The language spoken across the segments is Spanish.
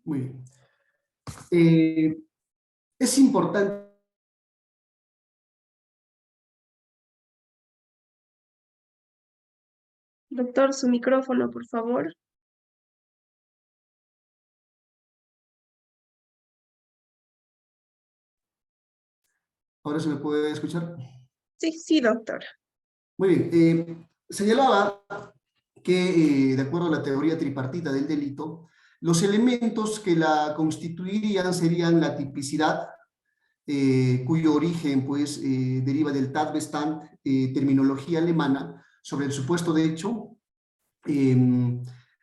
Muy bien. Es importante. Doctor, su micrófono, por favor. ¿Ahora se me puede escuchar? Sí, sí, doctor. Muy bien. Señalaba que, de acuerdo a la teoría tripartita del delito, los elementos que la constituirían serían la tipicidad, cuyo origen pues, deriva del Tatbestand, terminología alemana, sobre el supuesto de hecho,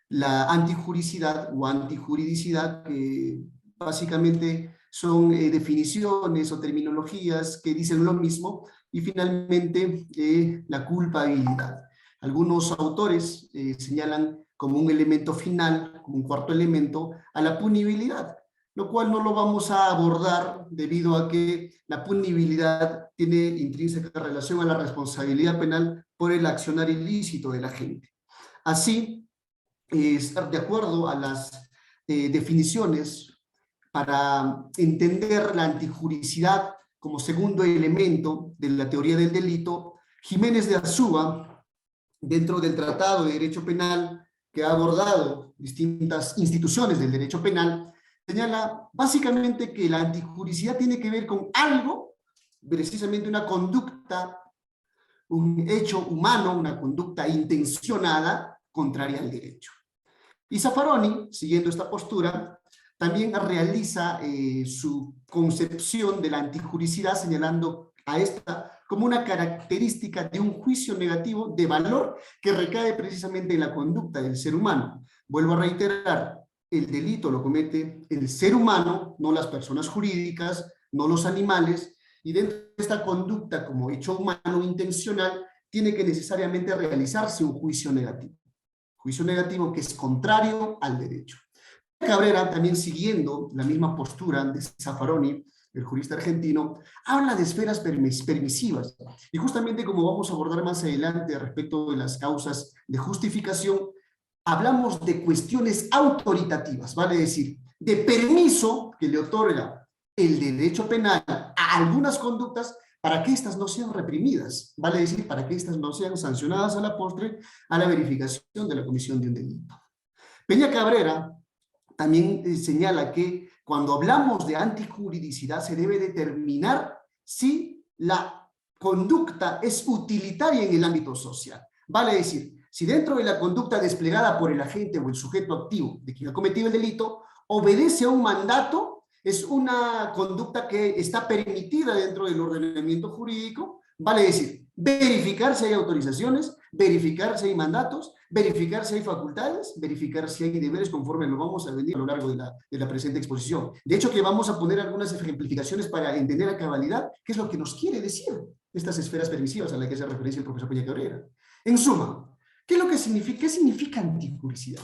la antijuricidad o antijuridicidad, que básicamente son definiciones o terminologías que dicen lo mismo, y finalmente la culpabilidad. Algunos autores señalan como un elemento final, como un cuarto elemento, a la punibilidad, lo cual no lo vamos a abordar debido a que la punibilidad tiene intrínseca relación a la responsabilidad penal por el accionar ilícito de la gente. Así, de acuerdo a las definiciones, para entender la antijuricidad como segundo elemento de la teoría del delito, Jiménez de Azúa, dentro del Tratado de Derecho Penal que ha abordado distintas instituciones del derecho penal, señala básicamente que la antijuricidad tiene que ver con algo, precisamente una conducta, un hecho humano, una conducta intencionada contraria al derecho. Y Zaffaroni, siguiendo esta postura, también realiza su concepción de la antijuricidad, señalando a esta como una característica de un juicio negativo de valor que recae precisamente en la conducta del ser humano. Vuelvo a reiterar, el delito lo comete el ser humano, no las personas jurídicas, no los animales, y dentro de esta conducta como hecho humano intencional, tiene que necesariamente realizarse un juicio negativo. Juicio negativo que es contrario al derecho. Cabrera, también siguiendo la misma postura de Zaffaroni, el jurista argentino, habla de esferas permisivas. Y justamente como vamos a abordar más adelante respecto de las causas de justificación, hablamos de cuestiones autoritativas, vale decir, de permiso que le otorga el derecho penal a algunas conductas para que éstas no sean reprimidas, vale decir, para que éstas no sean sancionadas a la postre a la verificación de la comisión de un delito. Peña Cabrera también señala que cuando hablamos de antijuridicidad se debe determinar si la conducta es utilitaria en el ámbito social. Vale decir, si dentro de la conducta desplegada por el agente o el sujeto activo de quien ha cometido el delito obedece a un mandato, es una conducta que está permitida dentro del ordenamiento jurídico, vale decir, verificar si hay autorizaciones, verificar si hay mandatos, verificar si hay facultades, verificar si hay deberes, conforme lo vamos a venir a lo largo de la presente exposición. De hecho, que vamos a poner algunas ejemplificaciones para entender a cabalidad qué es lo que nos quiere decir estas esferas permisivas a las que hace referencia el profesor Peña Cabrera. En suma, ¿qué es lo que significa? ¿Qué significa antijuricidad?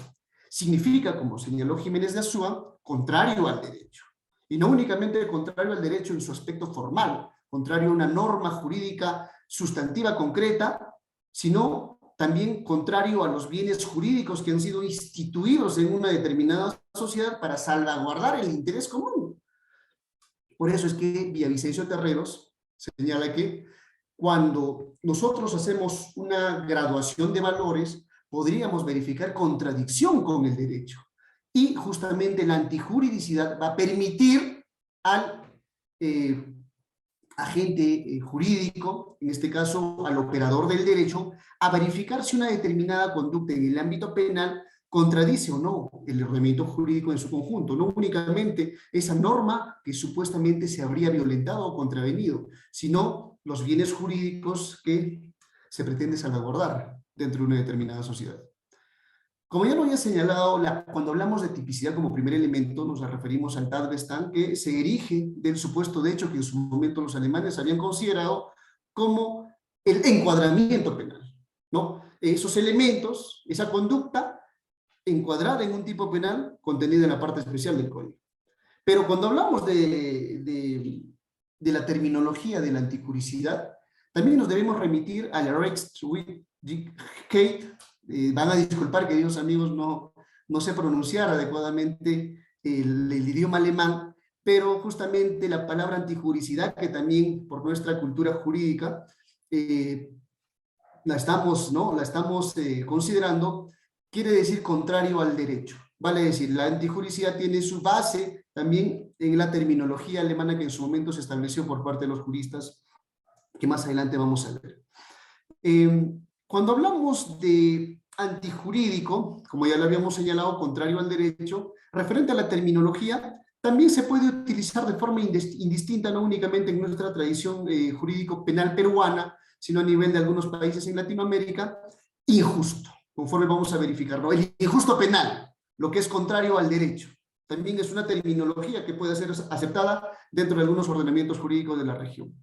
Significa, como señaló Jiménez de Azúa, contrario al derecho. Y no únicamente contrario al derecho en su aspecto formal, contrario a una norma jurídica sustantiva concreta, sino también contrario a los bienes jurídicos que han sido instituidos en una determinada sociedad para salvaguardar el interés común. Por eso es que Villavicencio Terreros señala que cuando nosotros hacemos una graduación de valores, podríamos verificar contradicción con el derecho. Y justamente la antijuridicidad va a permitir al agente jurídico, en este caso al operador del derecho, a verificar si una determinada conducta en el ámbito penal contradice o no el ordenamiento jurídico en su conjunto, no únicamente esa norma que supuestamente se habría violentado o contravenido, sino los bienes jurídicos que se pretende salvaguardar dentro de una determinada sociedad. Como ya lo había señalado, cuando hablamos de tipicidad como primer elemento, nos referimos al Tatbestand, que se erige del supuesto de hecho que en su momento los alemanes habían considerado como el encuadramiento penal, ¿no? Esos elementos, esa conducta encuadrada en un tipo penal contenida en la parte especial del código. Pero cuando hablamos de la terminología de la anticuricidad, también nos debemos remitir a la Rechtswidrigkeit. Van a disculpar, queridos amigos, no sé pronunciar adecuadamente el idioma alemán, pero justamente la palabra antijuricidad, que también por nuestra cultura jurídica la estamos, ¿no? La estamos considerando, quiere decir contrario al derecho. Vale decir, la antijuricidad tiene su base también en la terminología alemana que en su momento se estableció por parte de los juristas, que más adelante vamos a ver. Cuando hablamos de antijurídico, como ya lo habíamos señalado, contrario al derecho, referente a la terminología, también se puede utilizar de forma indistinta, no únicamente en nuestra tradición jurídico-penal peruana, sino a nivel de algunos países en Latinoamérica, injusto, conforme vamos a verificarlo. El injusto penal, lo que es contrario al derecho, también es una terminología que puede ser aceptada dentro de algunos ordenamientos jurídicos de la región.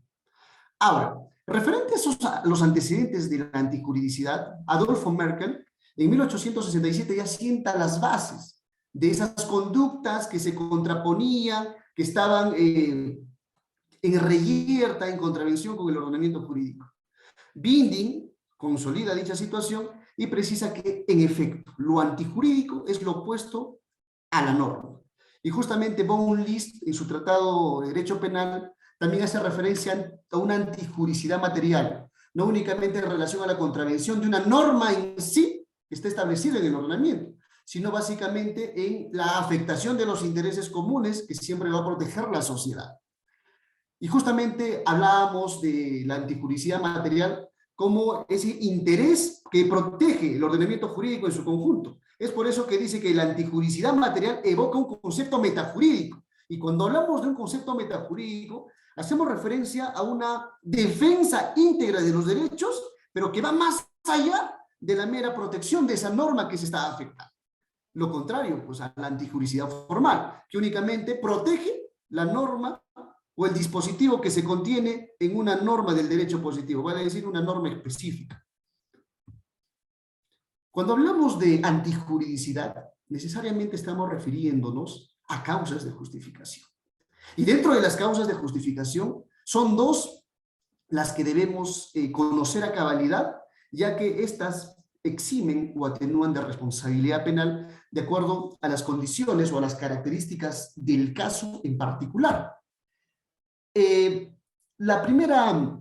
Ahora, referente a los antecedentes de la antijuridicidad, Adolfo Merkel en 1867 ya sienta las bases de esas conductas que se contraponían, que estaban en reyerta, en contravención con el ordenamiento jurídico. Binding consolida dicha situación y precisa que, en efecto, lo antijurídico es lo opuesto a la norma. Y justamente von List, en su tratado de Derecho Penal, también hace referencia a una antijuricidad material, no únicamente en relación a la contravención de una norma en sí, que está establecida en el ordenamiento, sino básicamente en la afectación de los intereses comunes que siempre va a proteger la sociedad. Y justamente hablábamos de la antijuricidad material como ese interés que protege el ordenamiento jurídico en su conjunto. Es por eso que dice que la antijuricidad material evoca un concepto metajurídico. Y cuando hablamos de un concepto metajurídico, hacemos referencia a una defensa íntegra de los derechos, pero que va más allá de la mera protección de esa norma que se está afectando. Lo contrario, pues a la antijuricidad formal, que únicamente protege la norma o el dispositivo que se contiene en una norma del derecho positivo, vale decir una norma específica. Cuando hablamos de antijuridicidad, necesariamente estamos refiriéndonos a causas de justificación. Y dentro de las causas de justificación, son dos las que debemos conocer a cabalidad, ya que estas eximen o atenúan de responsabilidad penal de acuerdo a las condiciones o a las características del caso en particular. La primera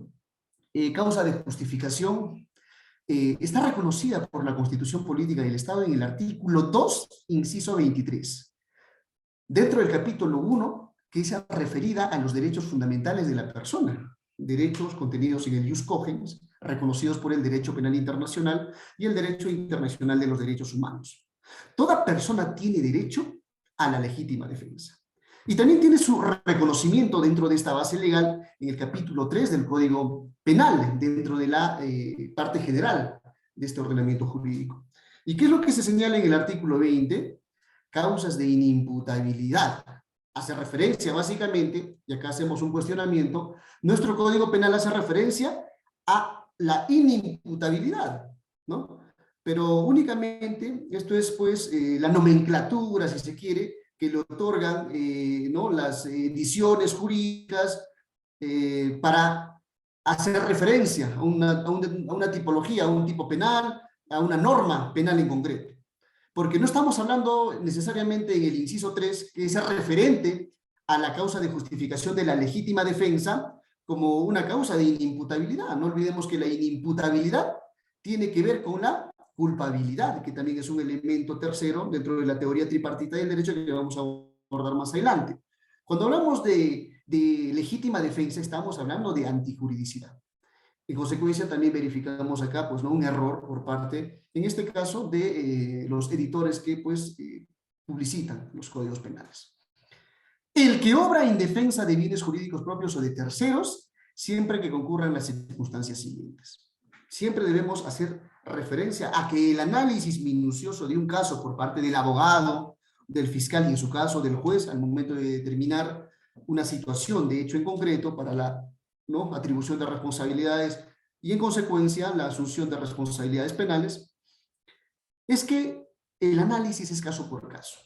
causa de justificación está reconocida por la Constitución Política del Estado en el artículo 2, inciso 23. Dentro del capítulo 1, que es referida a los derechos fundamentales de la persona, derechos contenidos en el Ius Cogens, reconocidos por el derecho penal internacional y el derecho internacional de los derechos humanos. Toda persona tiene derecho a la legítima defensa. Y también tiene su reconocimiento dentro de esta base legal en el capítulo 3 del Código Penal, dentro de la parte general de este ordenamiento jurídico. ¿Y qué es lo que se señala en el artículo 20? Causas de inimputabilidad. Hace referencia básicamente, y acá hacemos un cuestionamiento, nuestro Código Penal hace referencia a la inimputabilidad, ¿no? Pero únicamente, esto es pues la nomenclatura, si se quiere, que le otorgan ¿no? las ediciones jurídicas para hacer referencia a una tipología, a un tipo penal, a una norma penal en concreto. Porque no estamos hablando necesariamente en el inciso 3, que es referente a la causa de justificación de la legítima defensa como una causa de inimputabilidad. No olvidemos que la inimputabilidad tiene que ver con la culpabilidad, que también es un elemento tercero dentro de la teoría tripartita del derecho que vamos a abordar más adelante. Cuando hablamos de legítima defensa, estamos hablando de antijuridicidad. En consecuencia, también verificamos acá pues, ¿no? un error por parte, en este caso, de los editores que pues, publicitan los códigos penales. El que obra en defensa de bienes jurídicos propios o de terceros, siempre que concurran las circunstancias siguientes. Siempre debemos hacer referencia a que el análisis minucioso de un caso por parte del abogado, del fiscal y en su caso del juez, al momento de determinar una situación de hecho en concreto para la ¿no? atribución de responsabilidades y en consecuencia la asunción de responsabilidades penales, es que el análisis es caso por caso.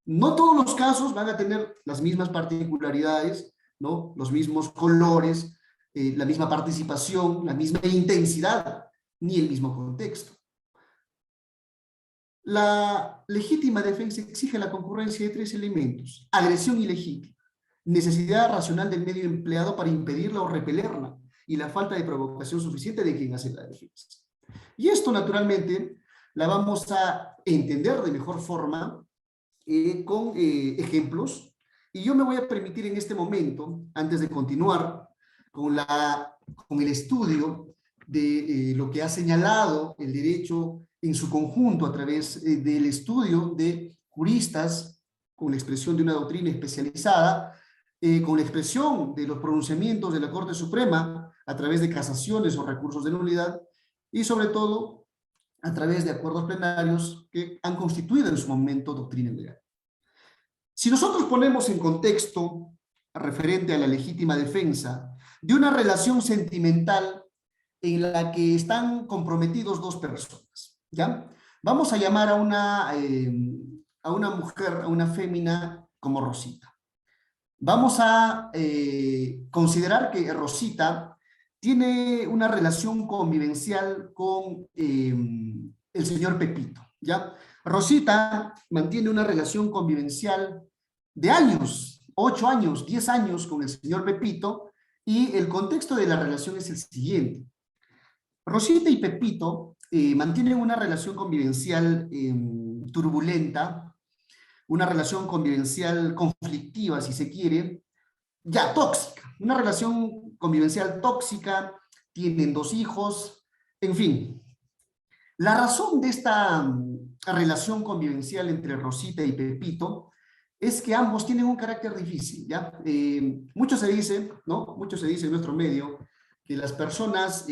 No todos los casos van a tener las mismas particularidades, ¿no? los mismos colores, la misma participación, la misma intensidad, ni el mismo contexto. La legítima defensa exige la concurrencia de tres elementos: agresión ilegítima, necesidad racional del medio empleado para impedirla o repelerla, y la falta de provocación suficiente de quien hace la defensa. Y esto, naturalmente, la vamos a entender de mejor forma con ejemplos. Y yo me voy a permitir en este momento, antes de continuar con el estudio de lo que ha señalado el derecho en su conjunto a través del estudio de juristas con la expresión de una doctrina especializada, con la expresión de los pronunciamientos de la Corte Suprema a través de casaciones o recursos de nulidad, y sobre todo a través de acuerdos plenarios que han constituido en su momento doctrina legal. Si nosotros ponemos en contexto referente a la legítima defensa de una relación sentimental en la que están comprometidos dos personas, ¿ya? Vamos a llamar a una mujer, a una fémina como Rosita. Vamos a considerar que Rosita tiene una relación convivencial con el señor Pepito, ¿ya? Rosita mantiene una relación convivencial de años, 8 años, 10 años con el señor Pepito, y el contexto de la relación es el siguiente. Rosita y Pepito mantienen una relación convivencial turbulenta, una relación convivencial conflictiva, si se quiere, ya tóxica, una relación convivencial tóxica, tienen 2 hijos, en fin. La razón de esta relación convivencial entre Rosita y Pepito es que ambos tienen un carácter difícil, ¿ya? Mucho se dice, ¿no? Mucho se dice en nuestro medio que las personas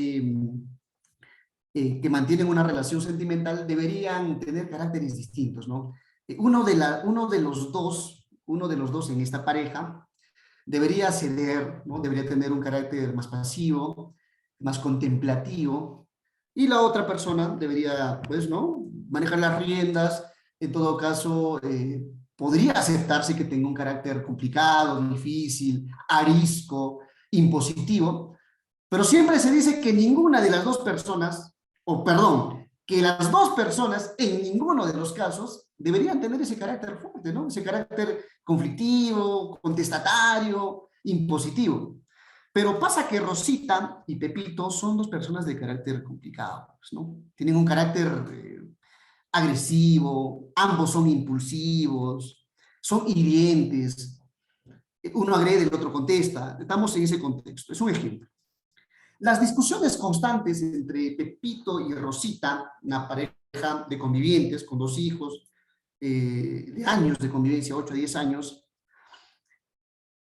que mantienen una relación sentimental deberían tener caracteres distintos, ¿no? Uno de los dos en esta pareja debería ceder, ¿no? Debería tener un carácter más pasivo, más contemplativo, y la otra persona debería, pues, ¿no? Manejar las riendas. En todo caso, podría aceptarse que tenga un carácter complicado, difícil, arisco, impositivo, pero siempre se dice que ninguna de las dos personas, o perdón, que las dos personas en ninguno de los casos deberían tener ese carácter fuerte, ¿no? Ese carácter conflictivo, contestatario, impositivo. Pero pasa que Rosita y Pepito son dos personas de carácter complicado, ¿no? Tienen un carácter agresivo, ambos son impulsivos, son hirientes, uno agrede, el otro contesta. Estamos en ese contexto, es un ejemplo. Las discusiones constantes entre Pepito y Rosita, una pareja de convivientes con 2 hijos, de años de convivencia, 8 a 10 años,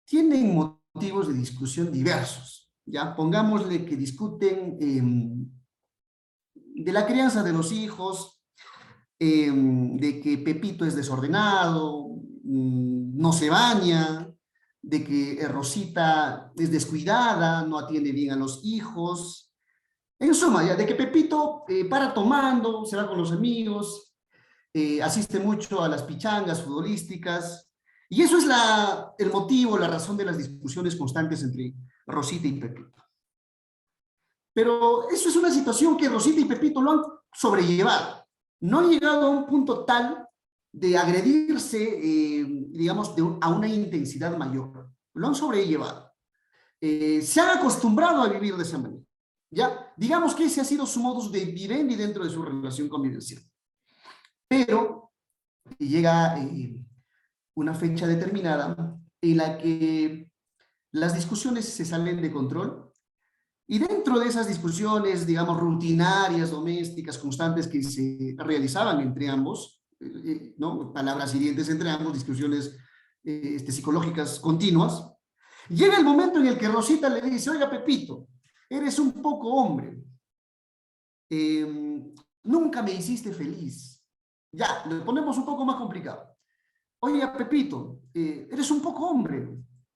tienen motivos de discusión diversos. Ya, pongámosle que discuten de la crianza de los hijos, de que Pepito es desordenado, no se baña, de que Rosita es descuidada, no atiende bien a los hijos. En suma, ya, de que Pepito para tomando, se va con los amigos, asiste mucho a las pichangas futbolísticas, y eso es el motivo, la razón de las discusiones constantes entre Rosita y Pepito. Pero eso es una situación que Rosita y Pepito lo han sobrellevado. No han llegado a un punto tal de agredirse, digamos, a una intensidad mayor. Lo han sobrellevado. Se han acostumbrado a vivir de esa manera. ¿Ya? Digamos que ese ha sido su modus de vivendi dentro de su relación convivencial. Pero llega una fecha determinada en la que las discusiones se salen de control, y dentro de esas discusiones, digamos, rutinarias, domésticas, constantes que se realizaban entre ambos, ¿no? Palabras hirientes entre ambos, discusiones psicológicas continuas, llega el momento en el que Rosita le dice: oiga, Pepito, eres un poco hombre, nunca me hiciste feliz. Ya, le ponemos un poco más complicado. Oiga, Pepito, eres un poco hombre,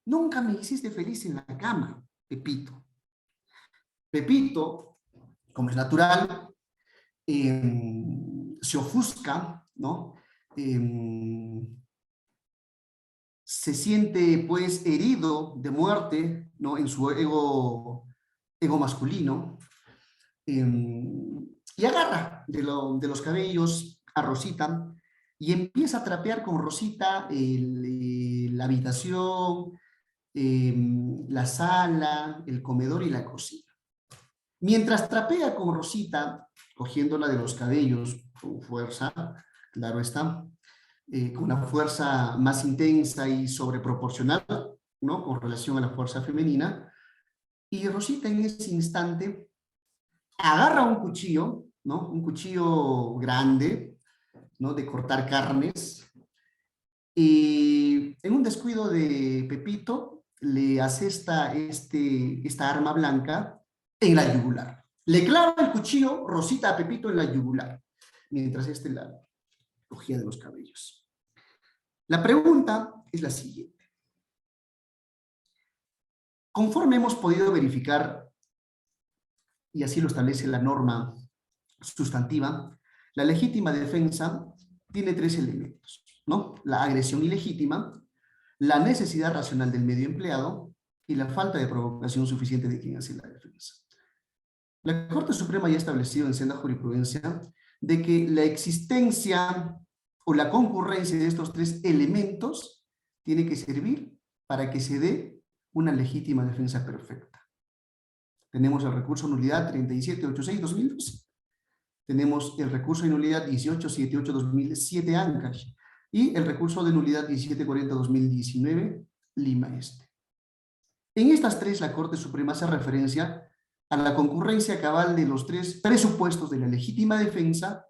nunca me hiciste feliz en la cama, Pepito. Pepito, como es natural, se ofusca, ¿no? Se siente, pues, herido de muerte, ¿no? En su ego masculino, y agarra de los cabellos a Rosita y empieza a trapear con Rosita la habitación, la sala, el comedor y la cocina. Mientras trapea con Rosita, cogiéndola de los cabellos con fuerza, claro está, con una fuerza más intensa y sobreproporcional, ¿no? Con relación a la fuerza femenina, y Rosita en ese instante agarra un cuchillo, ¿no? Un cuchillo grande, ¿no? De cortar carnes, y en un descuido de Pepito le asesta esta arma blanca en la yugular. Le clava el cuchillo Rosita a Pepito en la yugular, mientras este la cogía de los cabellos. La pregunta es la siguiente. Conforme hemos podido verificar, y así lo establece la norma sustantiva, la legítima defensa tiene tres elementos, ¿no? La agresión ilegítima, la necesidad racional del medio empleado y la falta de provocación suficiente de quien hace la defensa. La Corte Suprema ya ha establecido en senda jurisprudencia de que la existencia o la concurrencia de estos tres elementos tiene que servir para que se dé una legítima defensa perfecta. Tenemos el recurso de nulidad 3786-2012. Tenemos el recurso de nulidad 1878-2007 Ancash y el recurso de nulidad 1740-2019 Lima Este. En estas tres, la Corte Suprema hace referencia a la concurrencia cabal de los tres presupuestos de la legítima defensa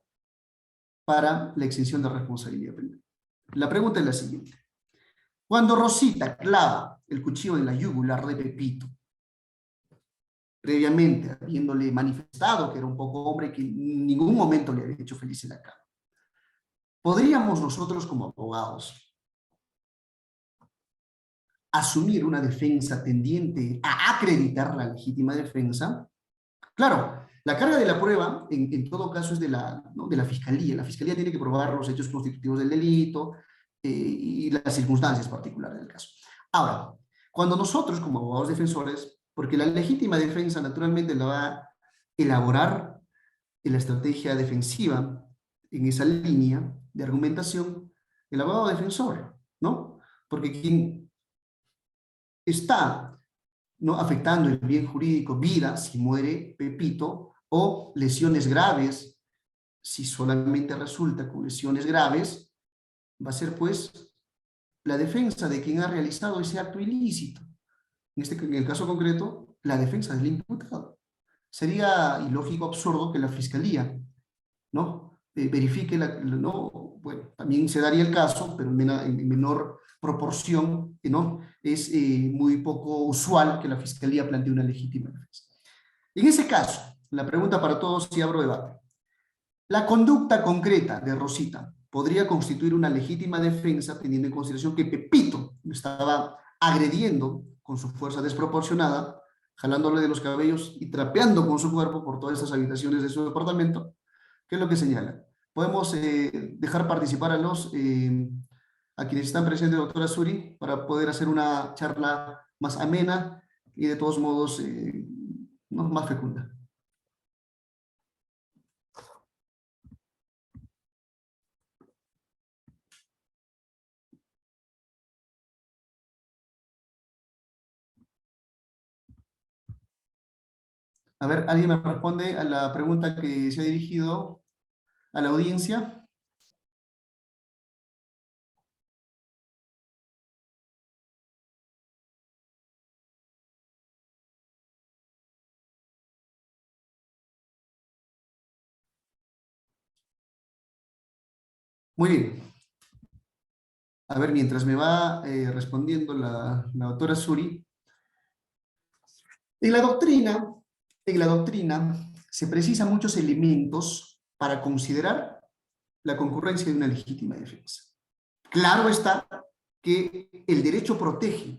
para la exención de responsabilidad penal. La pregunta es la siguiente. Cuando Rosita clava el cuchillo en la yugular de Pepito, previamente habiéndole manifestado que era un poco hombre que en ningún momento le había hecho feliz en la cama, ¿podríamos nosotros como abogados asumir una defensa tendiente a acreditar la legítima defensa? Claro, la carga de la prueba en todo caso es ¿no? de la fiscalía. La fiscalía tiene que probar los hechos constitutivos del delito y las circunstancias particulares del caso. Ahora, cuando nosotros como abogados defensores, porque la legítima defensa naturalmente la va a elaborar en la estrategia defensiva, en esa línea de argumentación, el abogado defensor, ¿no? Porque quien está, ¿no? afectando el bien jurídico, vida, si muere Pepito, o lesiones graves, si solamente resulta con lesiones graves, va a ser pues la defensa de quien ha realizado ese acto ilícito. En el caso concreto, la defensa del imputado. Sería ilógico, absurdo que la fiscalía, ¿no? Verifique, ¿no? Bueno, también se daría el caso, pero en menor proporción, ¿no? Es muy poco usual que la fiscalía plantee una legítima defensa. En ese caso, la pregunta para todos y abro debate. La conducta concreta de Rosita podría constituir una legítima defensa teniendo en consideración que Pepito estaba agrediendo con su fuerza desproporcionada, jalándole de los cabellos y trapeando con su cuerpo por todas estas habitaciones de su departamento. ¿Qué es lo que señala? Podemos dejar participar a quienes están presentes, doctora Suri, para poder hacer una charla más amena y de todos modos ¿no? más fecunda. A ver, ¿alguien me responde a la pregunta que se ha dirigido a la audiencia? Muy bien. A ver, mientras me va respondiendo la doctora Suri, en la doctrina se precisan muchos elementos para considerar la concurrencia de una legítima defensa. Claro está que el derecho protege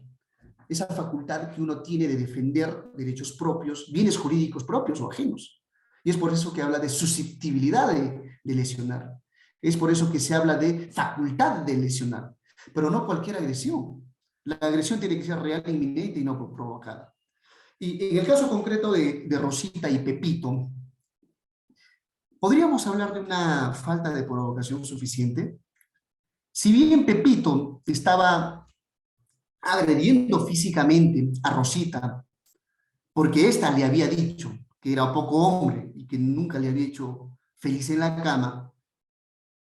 esa facultad que uno tiene de defender derechos propios, bienes jurídicos propios o ajenos. Y es por eso que habla de susceptibilidad de lesionar. Es por eso que se habla de facultad de lesionar. Pero no cualquier agresión. La agresión tiene que ser real, inminente y no provocada. Y en el caso concreto de Rosita y Pepito, ¿Podríamos hablar de una falta de provocación suficiente? Si bien Pepito estaba agrediendo físicamente a Rosita, porque ésta le había dicho que era poco hombre y que nunca le había hecho feliz en la cama,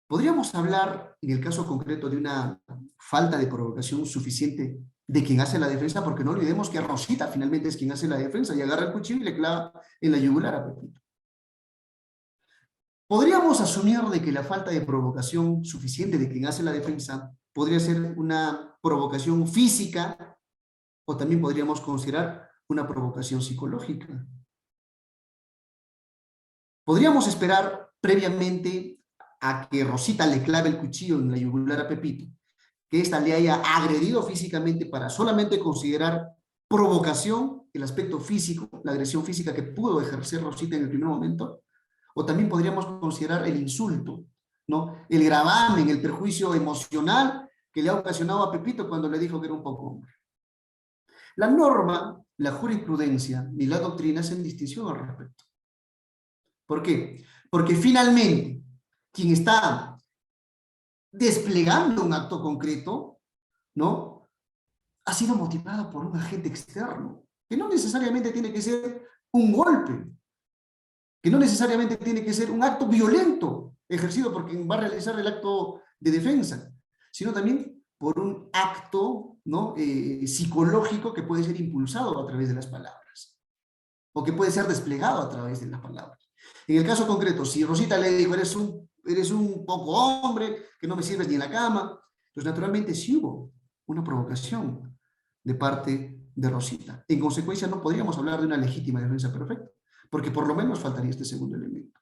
podríamos hablar, en el caso concreto, de una falta de provocación suficiente de quien hace la defensa, porque no olvidemos que Rosita finalmente es quien hace la defensa y agarra el cuchillo y le clava en la yugular a Pepito. Podríamos asumir de que la falta de provocación suficiente de quien hace la defensa podría ser una provocación física o también podríamos considerar una provocación psicológica. Podríamos esperar previamente a que Rosita le clave el cuchillo en la yugular a Pepito, que ésta le haya agredido físicamente para solamente considerar provocación, el aspecto físico, la agresión física que pudo ejercer Rosita en el primer momento, o también podríamos considerar el insulto, ¿no? El gravamen, el perjuicio emocional que le ha ocasionado a Pepito cuando le dijo que era un poco hombre. La norma, la jurisprudencia ni la doctrina hacen distinción al respecto. ¿Por qué? Porque finalmente quien está desplegando un acto concreto, ¿no? Ha sido motivado por un agente externo, que no necesariamente tiene que ser un golpe, que no necesariamente tiene que ser un acto violento ejercido por quien va a realizar el acto de defensa, sino también por un acto, ¿no? Psicológico que puede ser impulsado a través de las palabras, o que puede ser desplegado a través de las palabras. En el caso concreto, si Rosita le dijo, eres un poco hombre, que no me sirves ni en la cama, pues naturalmente sí hubo una provocación de parte de Rosita. En consecuencia, no podríamos hablar de una legítima defensa perfecta, porque por lo menos faltaría este segundo elemento.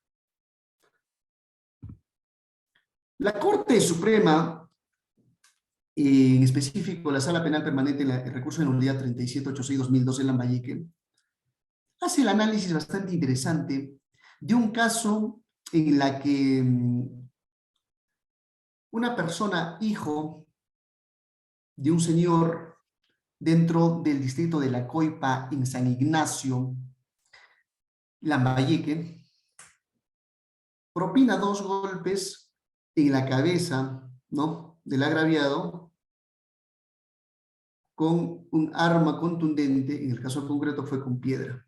La Corte Suprema, en específico la Sala Penal Permanente, el recurso de nulidad 3786-2012 en Lambayeque, hace el análisis bastante interesante de un caso en la que una persona, hijo de un señor dentro del distrito de La Coipa, en San Ignacio, Lambayeque, propina 2 golpes en la cabeza, ¿no?, del agraviado con un arma contundente, en el caso concreto fue con piedra.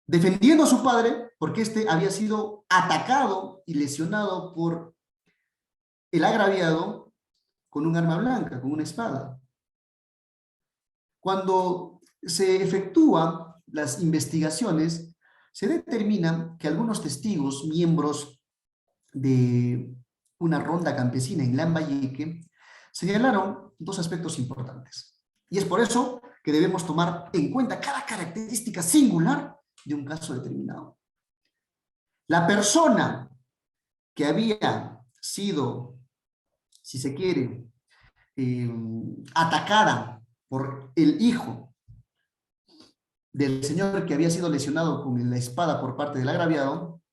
Defendiendo a su padre, porque este había sido atacado y lesionado por el agraviado con un arma blanca, con una espada. Cuando se efectúan las investigaciones, se determina que algunos testigos, miembros de una ronda campesina en Lambayeque, señalaron 2 aspectos importantes. Y es por eso que debemos tomar en cuenta cada característica singular de un caso determinado. La persona que había sido, si se quiere, atacada por el hijo del señor que había sido lesionado con la espada por parte del agraviado,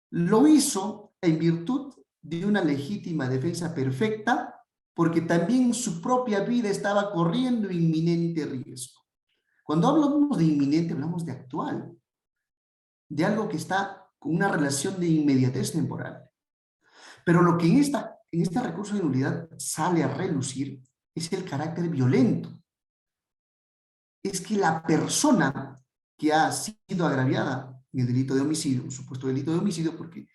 lo hizo en virtud de una legítima defensa perfecta, porque también su propia vida estaba corriendo inminente riesgo. Cuando hablamos de inminente, hablamos de actual, de algo que está con una relación de inmediatez temporal. Pero lo que en este recurso de nulidad sale a relucir es el carácter violento. Es que la persona que ha sido agraviada en el delito de homicidio, un supuesto delito de homicidio, porque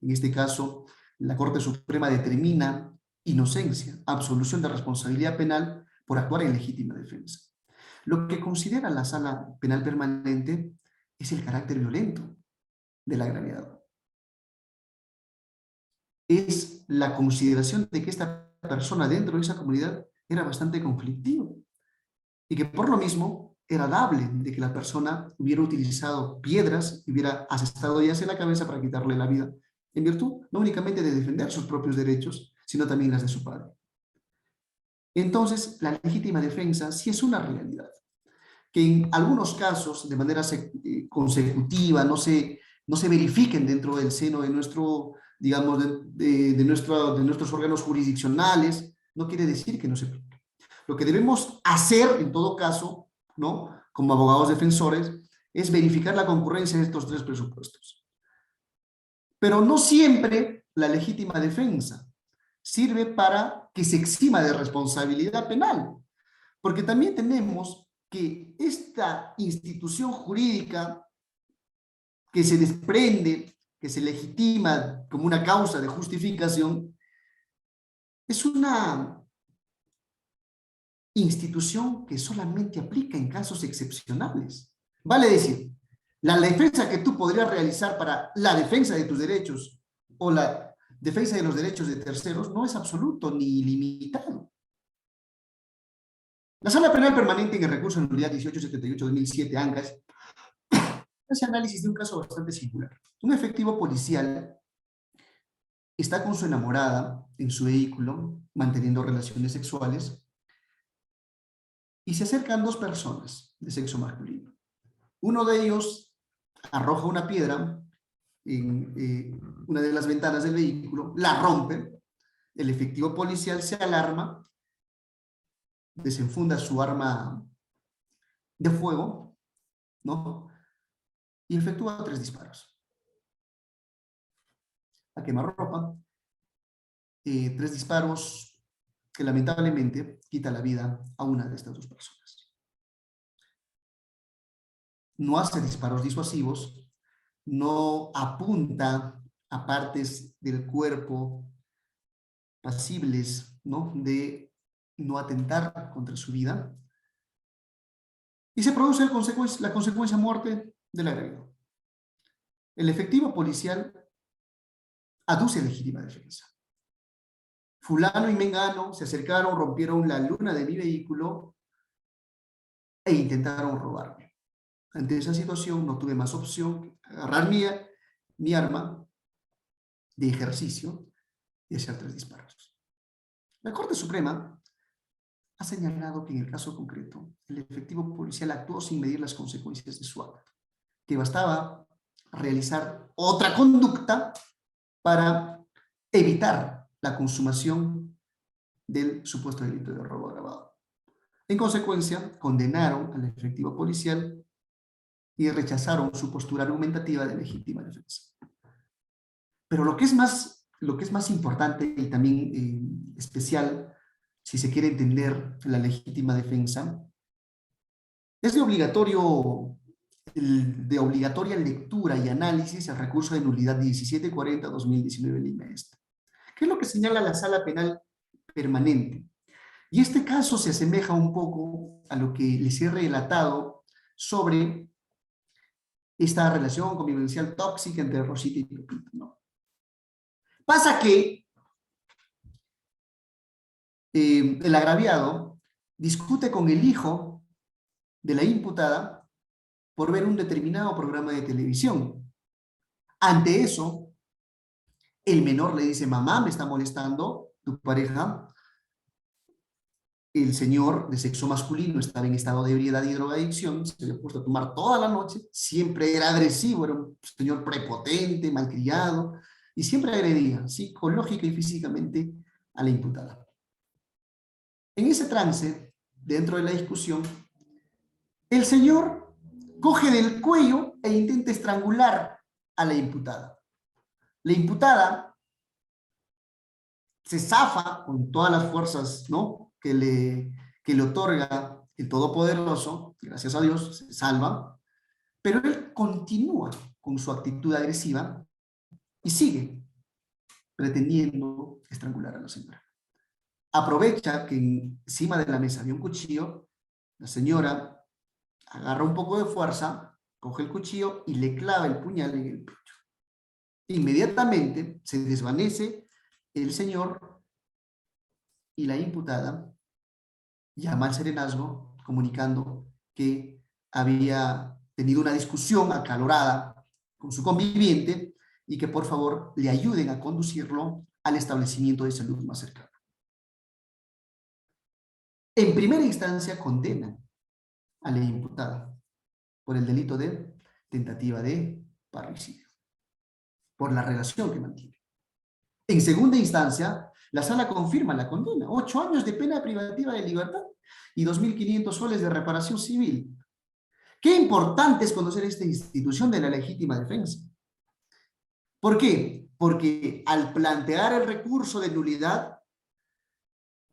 en este caso la Corte Suprema determina inocencia, absolución de responsabilidad penal por actuar en legítima defensa. Lo que considera la Sala Penal Permanente es el carácter violento del agraviado. Es la consideración de que esta persona dentro de esa comunidad era bastante conflictiva y que por lo mismo era dable de que la persona hubiera utilizado piedras y hubiera asestado ya en la cabeza para quitarle la vida, en virtud no únicamente de defender sus propios derechos, sino también las de su padre. Entonces, la legítima defensa sí es una realidad, que en algunos casos, de manera consecutiva, no se verifiquen dentro del seno de nuestro, digamos, de nuestros órganos jurisdiccionales, no quiere decir que no se aplique. Lo que debemos hacer, en todo caso, ¿no?, como abogados defensores, es verificar la concurrencia de estos 3 presupuestos. Pero no siempre la legítima defensa sirve para que se exima de responsabilidad penal, porque también tenemos que esta institución jurídica que se desprende, que se legitima como una causa de justificación, es una institución que solamente aplica en casos excepcionales. Vale decir, la defensa que tú podrías realizar para la defensa de tus derechos o la defensa de los derechos de terceros no es absoluto ni ilimitado. La Sala Penal Permanente en el recurso de nulidad 1878-2007, ANCAS, hace análisis de un caso bastante singular. Un efectivo policial está con su enamorada en su vehículo, manteniendo relaciones sexuales, y se acercan 2 personas de sexo masculino. Uno de ellos arroja una piedra en una de las ventanas del vehículo, la rompe, el efectivo policial se alarma, desenfunda su arma de fuego, ¿no? Y efectúa 3 disparos. A quemarropa, 3 disparos que lamentablemente quita la vida a una de estas 2 personas. No hace disparos disuasivos, no apunta a partes del cuerpo pasibles, ¿no?, de no atentar contra su vida, y se produce la consecuencia muerte del agredido. El efectivo policial aduce legítima defensa. Fulano y Mengano se acercaron, rompieron la luna de mi vehículo e intentaron robarme. Ante esa situación no tuve más opción que agarrar mi arma de ejercicio y hacer 3 disparos. La Corte Suprema ha señalado que en el caso concreto el efectivo policial actuó sin medir las consecuencias de su acto, que bastaba realizar otra conducta para evitar la consumación del supuesto delito de robo agravado. En consecuencia, condenaron al efectivo policial y rechazaron su postura argumentativa de legítima defensa. Pero lo que es más importante y también especial, si se quiere entender la legítima defensa, es de obligatoria lectura y análisis el recurso de nulidad 1740-2019 Lima Este, que es lo que señala la Sala Penal Permanente. Y este caso se asemeja un poco a lo que les he relatado sobre esta relación convivencial tóxica entre Rosita y Pepito, ¿no? Pasa que el agraviado discute con el hijo de la imputada por ver un determinado programa de televisión. Ante eso, el menor le dice: mamá, me está molestando tu pareja. El señor de sexo masculino estaba en estado de ebriedad y drogadicción, se había puesto a tomar toda la noche, siempre era agresivo, era un señor prepotente, malcriado, y siempre agredía psicológica y físicamente a la imputada. En ese trance, dentro de la discusión, el señor coge del cuello e intenta estrangular a la imputada. La imputada se zafa con todas las fuerzas, ¿no?, que le otorga el Todopoderoso, gracias a Dios, se salva, pero él continúa con su actitud agresiva y sigue pretendiendo estrangular a la señora. Aprovecha que encima de la mesa había un cuchillo, la señora agarra un poco de fuerza, coge el cuchillo y le clava el puñal en el pecho. Inmediatamente se desvanece el señor y la imputada llama al serenazgo comunicando que había tenido una discusión acalorada con su conviviente y que por favor le ayuden a conducirlo al establecimiento de salud más cercano. En primera instancia condenan a la imputada por el delito de tentativa de parricidio, por la relación que mantiene. En segunda instancia, la sala confirma la condena: 8 años de pena privativa de libertad y 2.500 soles de reparación civil. Qué importante es conocer esta institución de la legítima defensa. ¿Por qué? Porque al plantear el recurso de nulidad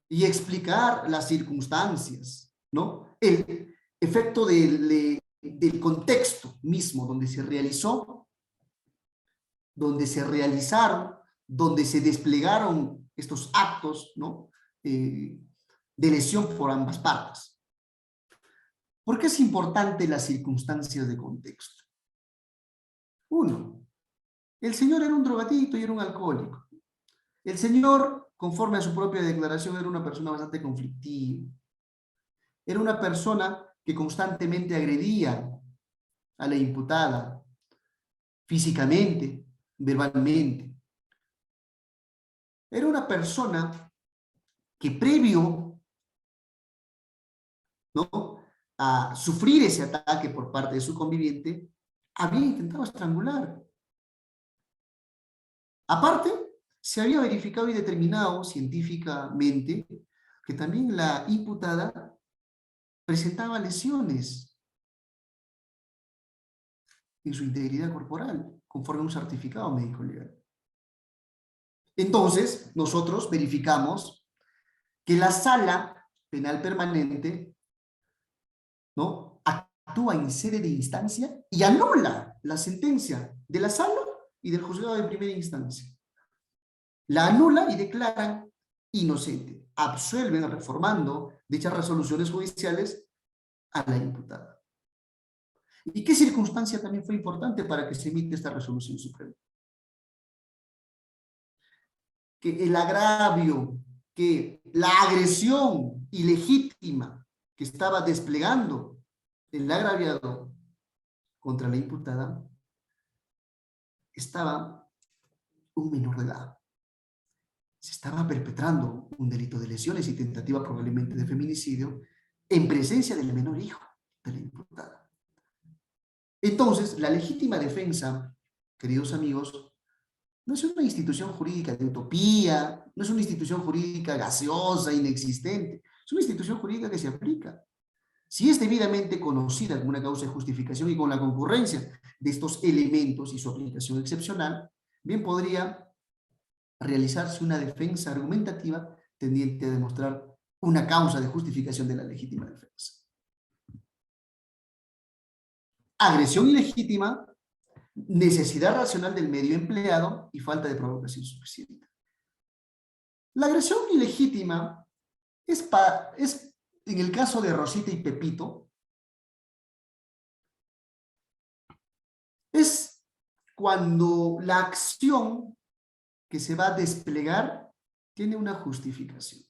y explicar las circunstancias, ¿no? El efecto del contexto mismo donde se realizó, donde se realizaron, donde se desplegaron estos actos, ¿no? De lesión por ambas partes. ¿Por qué es importante las circunstancias de contexto? Uno, el señor era un drogadicto y era un alcohólico. El señor, conforme a su propia declaración, era una persona bastante conflictiva. Era una persona que constantemente agredía a la imputada, físicamente, verbalmente. Era una persona que previo, ¿no?, a sufrir ese ataque por parte de su conviviente, había intentado estrangular. Aparte, se había verificado y determinado científicamente que también la imputada presentaba lesiones en su integridad corporal, conforme a un certificado médico legal. Entonces, nosotros verificamos que la sala penal permanente, ¿no?, actúa en sede de instancia y anula la sentencia de la sala y del juzgado de primera instancia. La anula y declaran inocente. Absuelven reformando dichas resoluciones judiciales a la imputada. ¿Y qué circunstancia también fue importante para que se emite esta resolución suprema? Que el agravio, que la agresión ilegítima que estaba desplegando el agraviado contra la imputada estaba un menor de edad. Se estaba perpetrando un delito de lesiones y tentativa probablemente de feminicidio en presencia del menor hijo de la imputada. Entonces, la legítima defensa, queridos amigos, no es una institución jurídica de utopía, no es una institución jurídica gaseosa, inexistente, es una institución jurídica que se aplica. Si es debidamente conocida como una causa de justificación y con la concurrencia de estos elementos y su aplicación excepcional, bien podría realizarse una defensa argumentativa tendiente a demostrar una causa de justificación de la legítima defensa. Agresión ilegítima, necesidad racional del medio empleado y falta de provocación suficiente. La agresión ilegítima es en el caso de Rosita y Pepito, es cuando la acción que se va a desplegar tiene una justificación.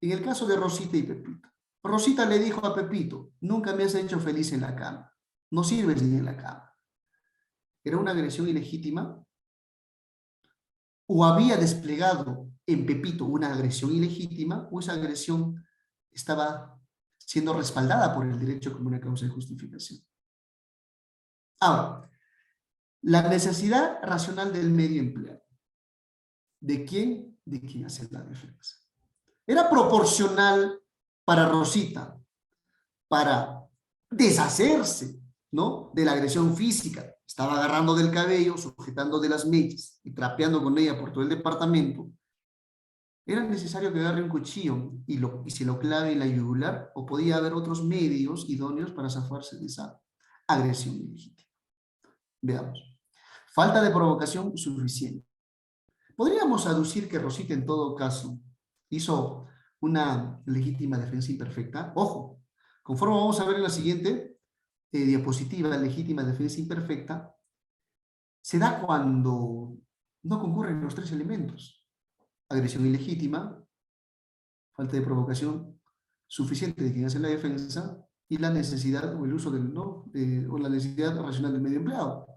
En el caso de Rosita y Pepito, Rosita le dijo a Pepito: nunca me has hecho feliz en la cama, no sirves ni en la cama. ¿Era una agresión ilegítima? ¿O había desplegado en Pepito una agresión ilegítima, o esa agresión estaba siendo respaldada por el derecho como una causa de justificación? Ahora, la necesidad racional del medio empleado. ¿De quién? De quien hace la defensa. Era proporcional para Rosita, para deshacerse, ¿no?, de la agresión física. Estaba agarrando del cabello, sujetando de las mechas y trapeando con ella por todo el departamento. ¿Era necesario que agarre un cuchillo y se lo clave en la yugular, o podía haber otros medios idóneos para zafarse de esa agresión ilegítima? Veamos. Falta de provocación suficiente. Podríamos aducir que Rosita en todo caso hizo una legítima defensa imperfecta. Ojo, conforme vamos a ver en la siguiente diapositiva, la legítima defensa imperfecta se da cuando no concurren los tres elementos: agresión ilegítima, falta de provocación suficiente de quien hace la defensa y la necesidad o el uso del no, o la necesidad racional del medio empleado.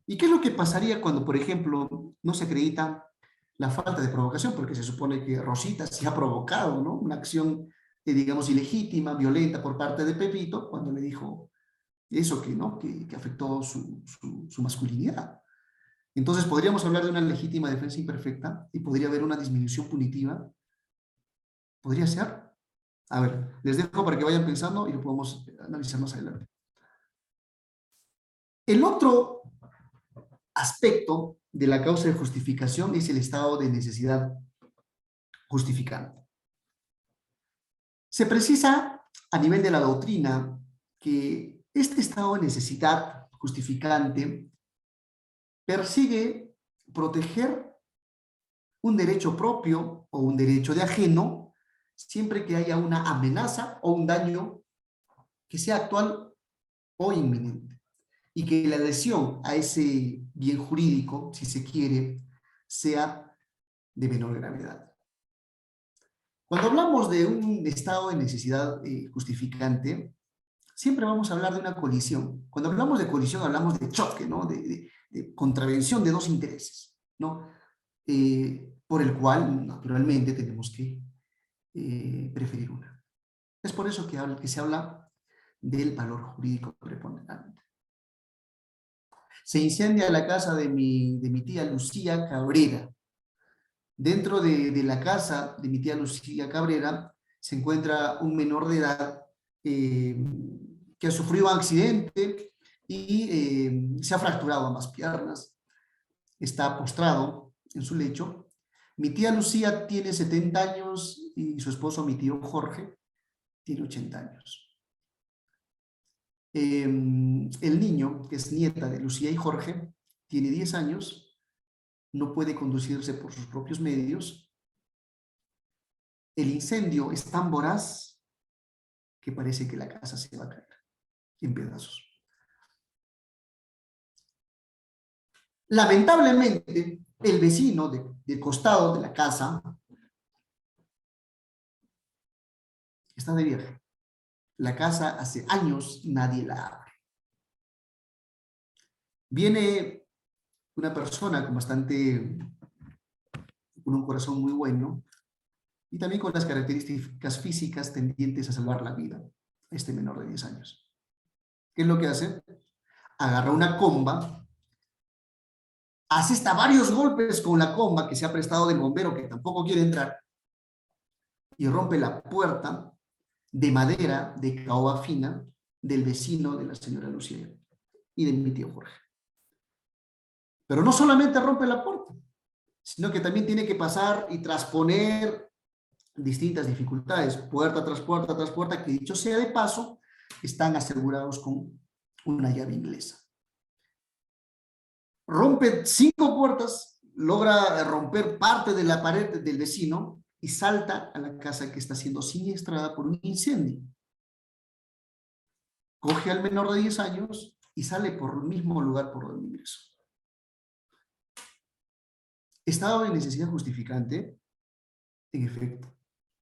¿Y qué es lo que pasaría cuando, por ejemplo, no se acredita la falta de provocación? Porque se supone que Rosita se ha provocado, ¿no?, una acción, digamos, ilegítima, violenta por parte de Pepito, cuando le dijo eso que, ¿no?, que afectó su masculinidad. Entonces podríamos hablar de una legítima defensa imperfecta y podría haber una disminución punitiva. ¿Podría ser? A ver, les dejo para que vayan pensando y lo podemos analizar más adelante. El otro aspecto de la causa de justificación es el estado de necesidad justificante. Se precisa a nivel de la doctrina que este estado de necesidad justificante persigue proteger un derecho propio o un derecho de ajeno siempre que haya una amenaza o un daño que sea actual o inminente y que la lesión a ese bien jurídico, si se quiere, sea de menor gravedad. Cuando hablamos de un estado de necesidad justificante, siempre vamos a hablar de una colisión. Cuando hablamos de colisión hablamos de choque, ¿no? De contravención de dos intereses, ¿no? Por el cual, naturalmente, tenemos que preferir una. Es por eso que se habla del valor jurídico preponderante. Se incendia la casa de mi tía Lucía Cabrera. Dentro de la casa de mi tía Lucía Cabrera se encuentra un menor de edad que ha sufrido un accidente y se ha fracturado ambas piernas. Está postrado en su lecho. Mi tía Lucía tiene 70 años y su esposo, mi tío Jorge, tiene 80 años. El niño, que es nieta de Lucía y Jorge, tiene 10 años, no puede conducirse por sus propios medios. El incendio es tan voraz que parece que la casa se va a caer en pedazos. Lamentablemente, el vecino del costado de la casa está de viaje. La casa hace años nadie la abre. Viene una persona con un corazón muy bueno y también con las características físicas tendientes a salvar la vida a este menor de 10 años. ¿Qué es lo que hace? Agarra una comba, asesta varios golpes con la comba que se ha prestado del bombero que tampoco quiere entrar y rompe la puerta de madera de caoba fina del vecino de la señora Lucía y de mi tío Jorge. Pero no solamente rompe la puerta, sino que también tiene que pasar y trasponer distintas dificultades, puerta tras puerta tras puerta, que dicho sea de paso, están asegurados con una llave inglesa. Rompe 5 puertas, logra romper parte de la pared del vecino y salta a la casa que está siendo siniestrada por un incendio. Coge al menor de 10 años y sale por el mismo lugar por donde ingresó. Estado de necesidad justificante, en efecto.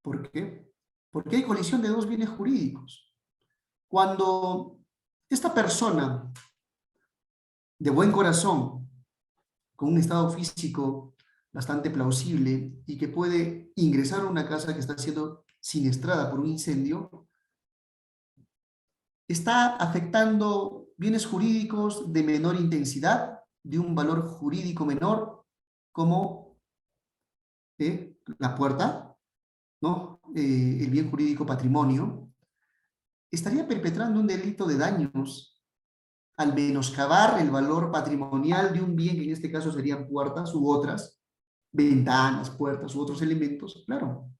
¿Por qué? Porque hay colisión de dos bienes jurídicos. Cuando esta persona de buen corazón, con un estado físico bastante plausible y que puede ingresar a una casa que está siendo siniestrada por un incendio, está afectando bienes jurídicos de menor intensidad, de un valor jurídico menor, como la puerta, ¿no? El bien jurídico patrimonio, estaría perpetrando un delito de daños al menoscabar el valor patrimonial de un bien, que en este caso serían puertas u otras, ventanas, puertas u otros elementos, claro.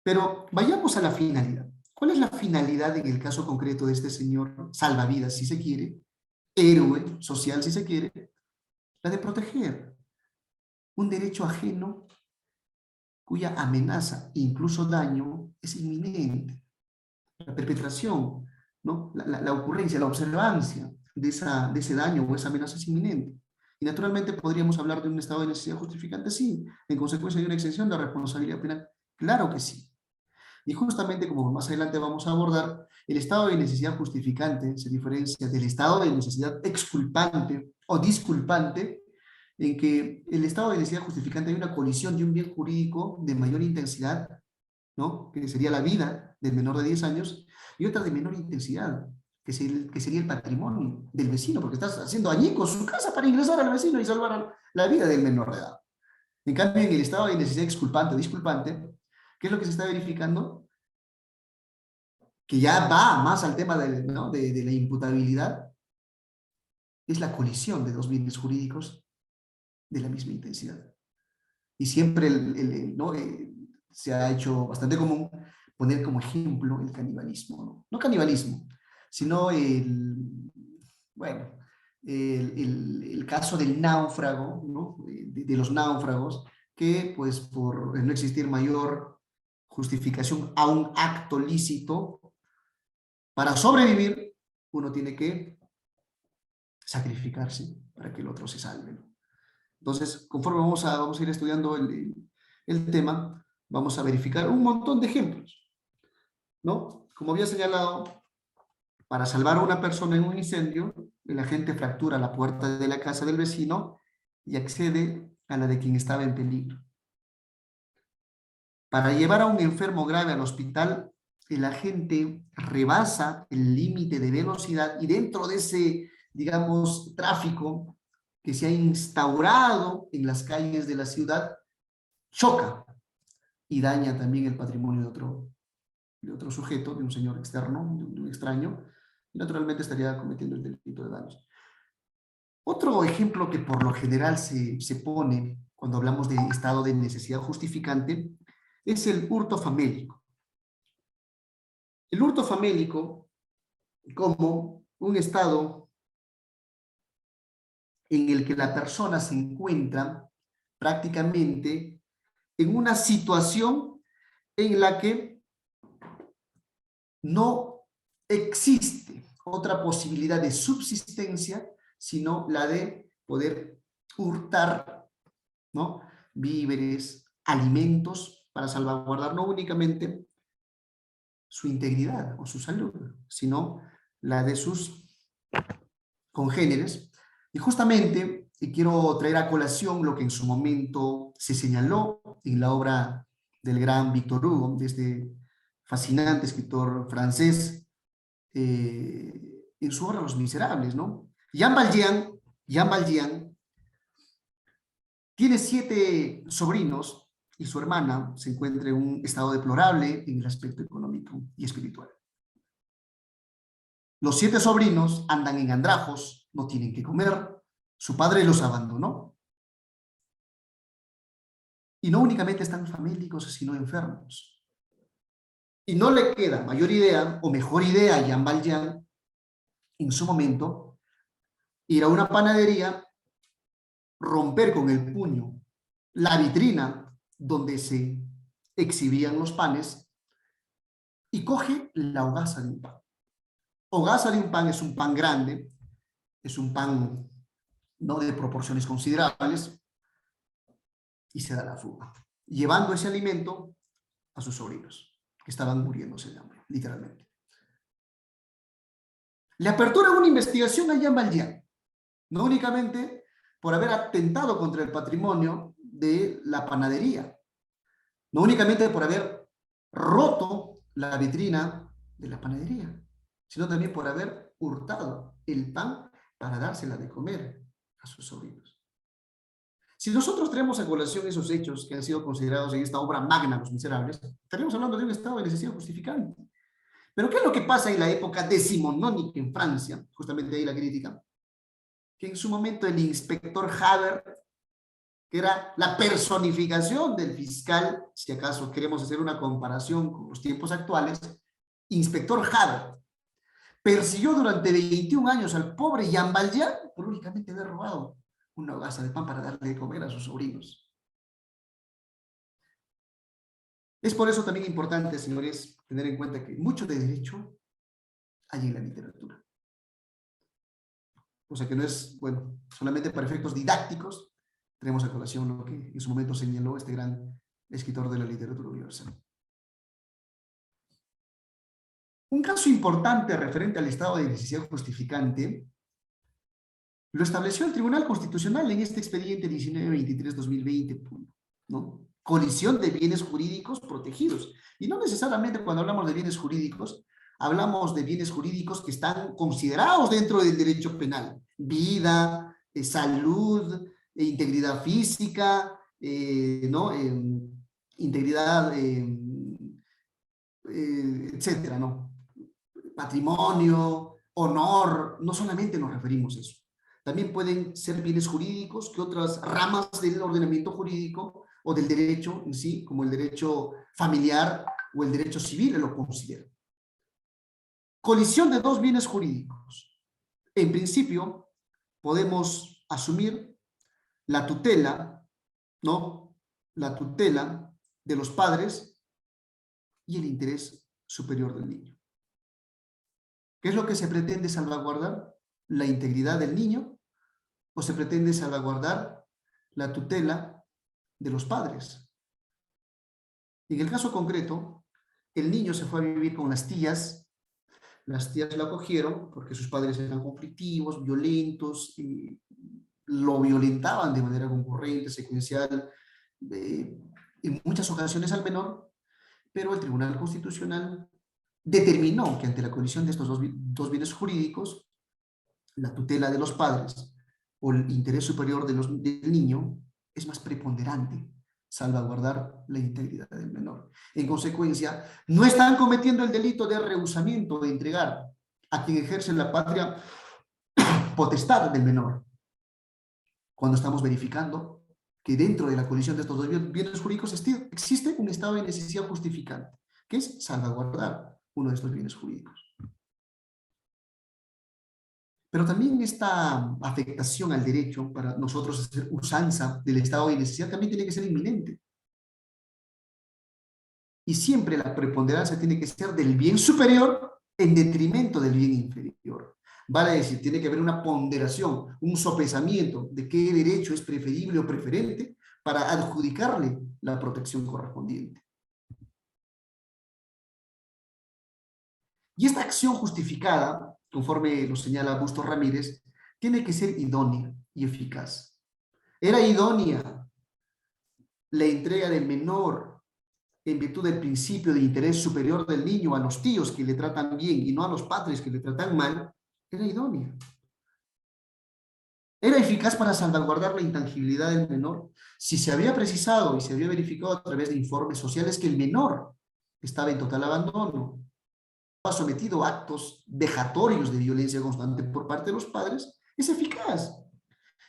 Pero vayamos a la finalidad. ¿Cuál es la finalidad en el caso concreto de este señor salvavidas, si se quiere, héroe social, si se quiere? La de proteger un derecho ajeno cuya amenaza, incluso daño, es inminente. La perpetración, ¿no? La ocurrencia, la observancia de ese daño o esa amenaza es inminente. Y naturalmente podríamos hablar de un estado de necesidad justificante, sí, en consecuencia de una exención de responsabilidad penal, claro que sí. Y justamente como más adelante vamos a abordar, el estado de necesidad justificante se diferencia del estado de necesidad exculpante o disculpante, en que el estado de necesidad justificante hay una colisión de un bien jurídico de mayor intensidad, ¿no? Que sería la vida del menor de 10 años, y otra de menor intensidad, que sería el patrimonio del vecino, porque estás haciendo añicos su casa para ingresar al vecino y salvar la vida del menor de edad. En cambio, en el estado de necesidad exculpante o disculpante, ¿qué es lo que se está verificando? Que ya va más al tema ¿no? de la imputabilidad. es la colisión de dos bienes jurídicos de la misma intensidad. Y siempre ¿no? Se ha hecho bastante común poner como ejemplo el canibalismo, ¿no? No canibalismo, sino bueno, el caso del náufrago, ¿no? De los náufragos, que pues por no existir mayor justificación a un acto lícito, para sobrevivir, uno tiene que sacrificarse para que el otro se salve, ¿no? Entonces, conforme vamos a ir estudiando el tema, vamos a verificar un montón de ejemplos, ¿no? Como había señalado, para salvar a una persona en un incendio, el agente fractura la puerta de la casa del vecino y accede a la de quien estaba en peligro. Para llevar a un enfermo grave al hospital, el agente rebasa el límite de velocidad y dentro de ese, digamos, tráfico que se ha instaurado en las calles de la ciudad, choca y daña también el patrimonio de otro sujeto, de un señor externo, de un extraño, y naturalmente estaría cometiendo el delito de daños. Otro ejemplo que por lo general se pone cuando hablamos de estado de necesidad justificante es el hurto famélico. El hurto famélico como un estado en el que la persona se encuentra prácticamente en una situación en la que no existe otra posibilidad de subsistencia sino la de poder hurtar, ¿no? Víveres, alimentos para salvaguardar no únicamente su integridad o su salud, sino la de sus congéneres. Y justamente quiero traer a colación lo que en su momento se señaló en la obra del gran Victor Hugo, de este fascinante escritor francés, en su obra Los Miserables, ¿no? Jean Valjean tiene 7 sobrinos y su hermana se encuentra en un estado deplorable en el aspecto económico y espiritual. Los 7 sobrinos andan en andrajos, no tienen que comer, su padre los abandonó. Y no únicamente están famélicos, sino enfermos. Y no le queda mayor idea, o mejor idea a Jean Valjean, en su momento, ir a una panadería, romper con el puño la vitrina donde se exhibían los panes y coge la hogaza de un pan. Hogaza de un pan es un pan grande, es un pan no de proporciones considerables, y se da la fuga, llevando ese alimento a sus sobrinos, que estaban muriéndose de hambre, literalmente. Le apertura una investigación a Jean Valjean, no únicamente por haber atentado contra el patrimonio de la panadería, no únicamente por haber roto la vitrina de la panadería, sino también por haber hurtado el pan para dársela de comer a sus sobrinos. Si nosotros traemos a colación esos hechos que han sido considerados en esta obra magna, Los Miserables, estaríamos hablando de un estado de necesidad justificante. Pero ¿qué es lo que pasa en la época decimonónica en Francia? Justamente ahí la crítica. Que en su momento el inspector Haber, que era la personificación del fiscal, si acaso queremos hacer una comparación con los tiempos actuales, inspector Haber persiguió durante 21 años al pobre Jean Valjean por únicamente haber robado una hogaza de pan para darle de comer a sus sobrinos. Es por eso también importante, señores, tener en cuenta que mucho de derecho hay en la literatura. O sea que no es, bueno, solamente para efectos didácticos, tenemos a colación lo que en su momento señaló este gran escritor de la literatura universal. Un caso importante referente al estado de necesidad justificante lo estableció el Tribunal Constitucional en este expediente 1923-2020, ¿no? Colisión de bienes jurídicos protegidos. Y no necesariamente cuando hablamos de bienes jurídicos, hablamos de bienes jurídicos que están considerados dentro del derecho penal. Vida, salud, integridad física, ¿no? Integridad, etcétera, ¿no? Patrimonio, honor, no solamente nos referimos a eso, También pueden ser bienes jurídicos que otras ramas del ordenamiento jurídico o del derecho en sí, como el derecho familiar o el derecho civil, lo consideran. Colisión de dos bienes jurídicos. En principio, podemos asumir la tutela, ¿no? La tutela de los padres y el interés superior del niño. ¿Qué es lo que se pretende salvaguardar? ¿La integridad del niño o se pretende salvaguardar la tutela de los padres? En el caso concreto, el niño se fue a vivir con las tías lo acogieron porque sus padres eran conflictivos, violentos, y lo violentaban de manera concurrente, secuencial, en muchas ocasiones al menor, pero el Tribunal Constitucional determinó que ante la colisión de estos dos bienes jurídicos, la tutela de los padres o el interés superior del niño es más preponderante, salvaguardar la integridad del menor. En consecuencia, no están cometiendo el delito de rehusamiento de entregar a quien ejerce la patria potestad del menor, cuando estamos verificando que dentro de la colisión de estos dos bienes jurídicos existe un estado de necesidad justificante, que es salvaguardar uno de estos bienes jurídicos. Pero también esta afectación al derecho, para nosotros hacer usanza del estado de necesidad, también tiene que ser inminente. Y siempre la preponderancia tiene que ser del bien superior en detrimento del bien inferior. Vale decir, tiene que haber una ponderación, un sopesamiento de qué derecho es preferible o preferente para adjudicarle la protección correspondiente. Y esta acción justificada, conforme lo señala Bustos Ramírez, tiene que ser idónea y eficaz. Era idónea la entrega del menor en virtud del principio de interés superior del niño a los tíos que le tratan bien y no a los padres que le tratan mal, era idónea. Era eficaz para salvaguardar la intangibilidad del menor. Si se había precisado y se había verificado a través de informes sociales que el menor estaba en total abandono, estaba sometido a actos vejatorios de violencia constante por parte de los padres, es eficaz.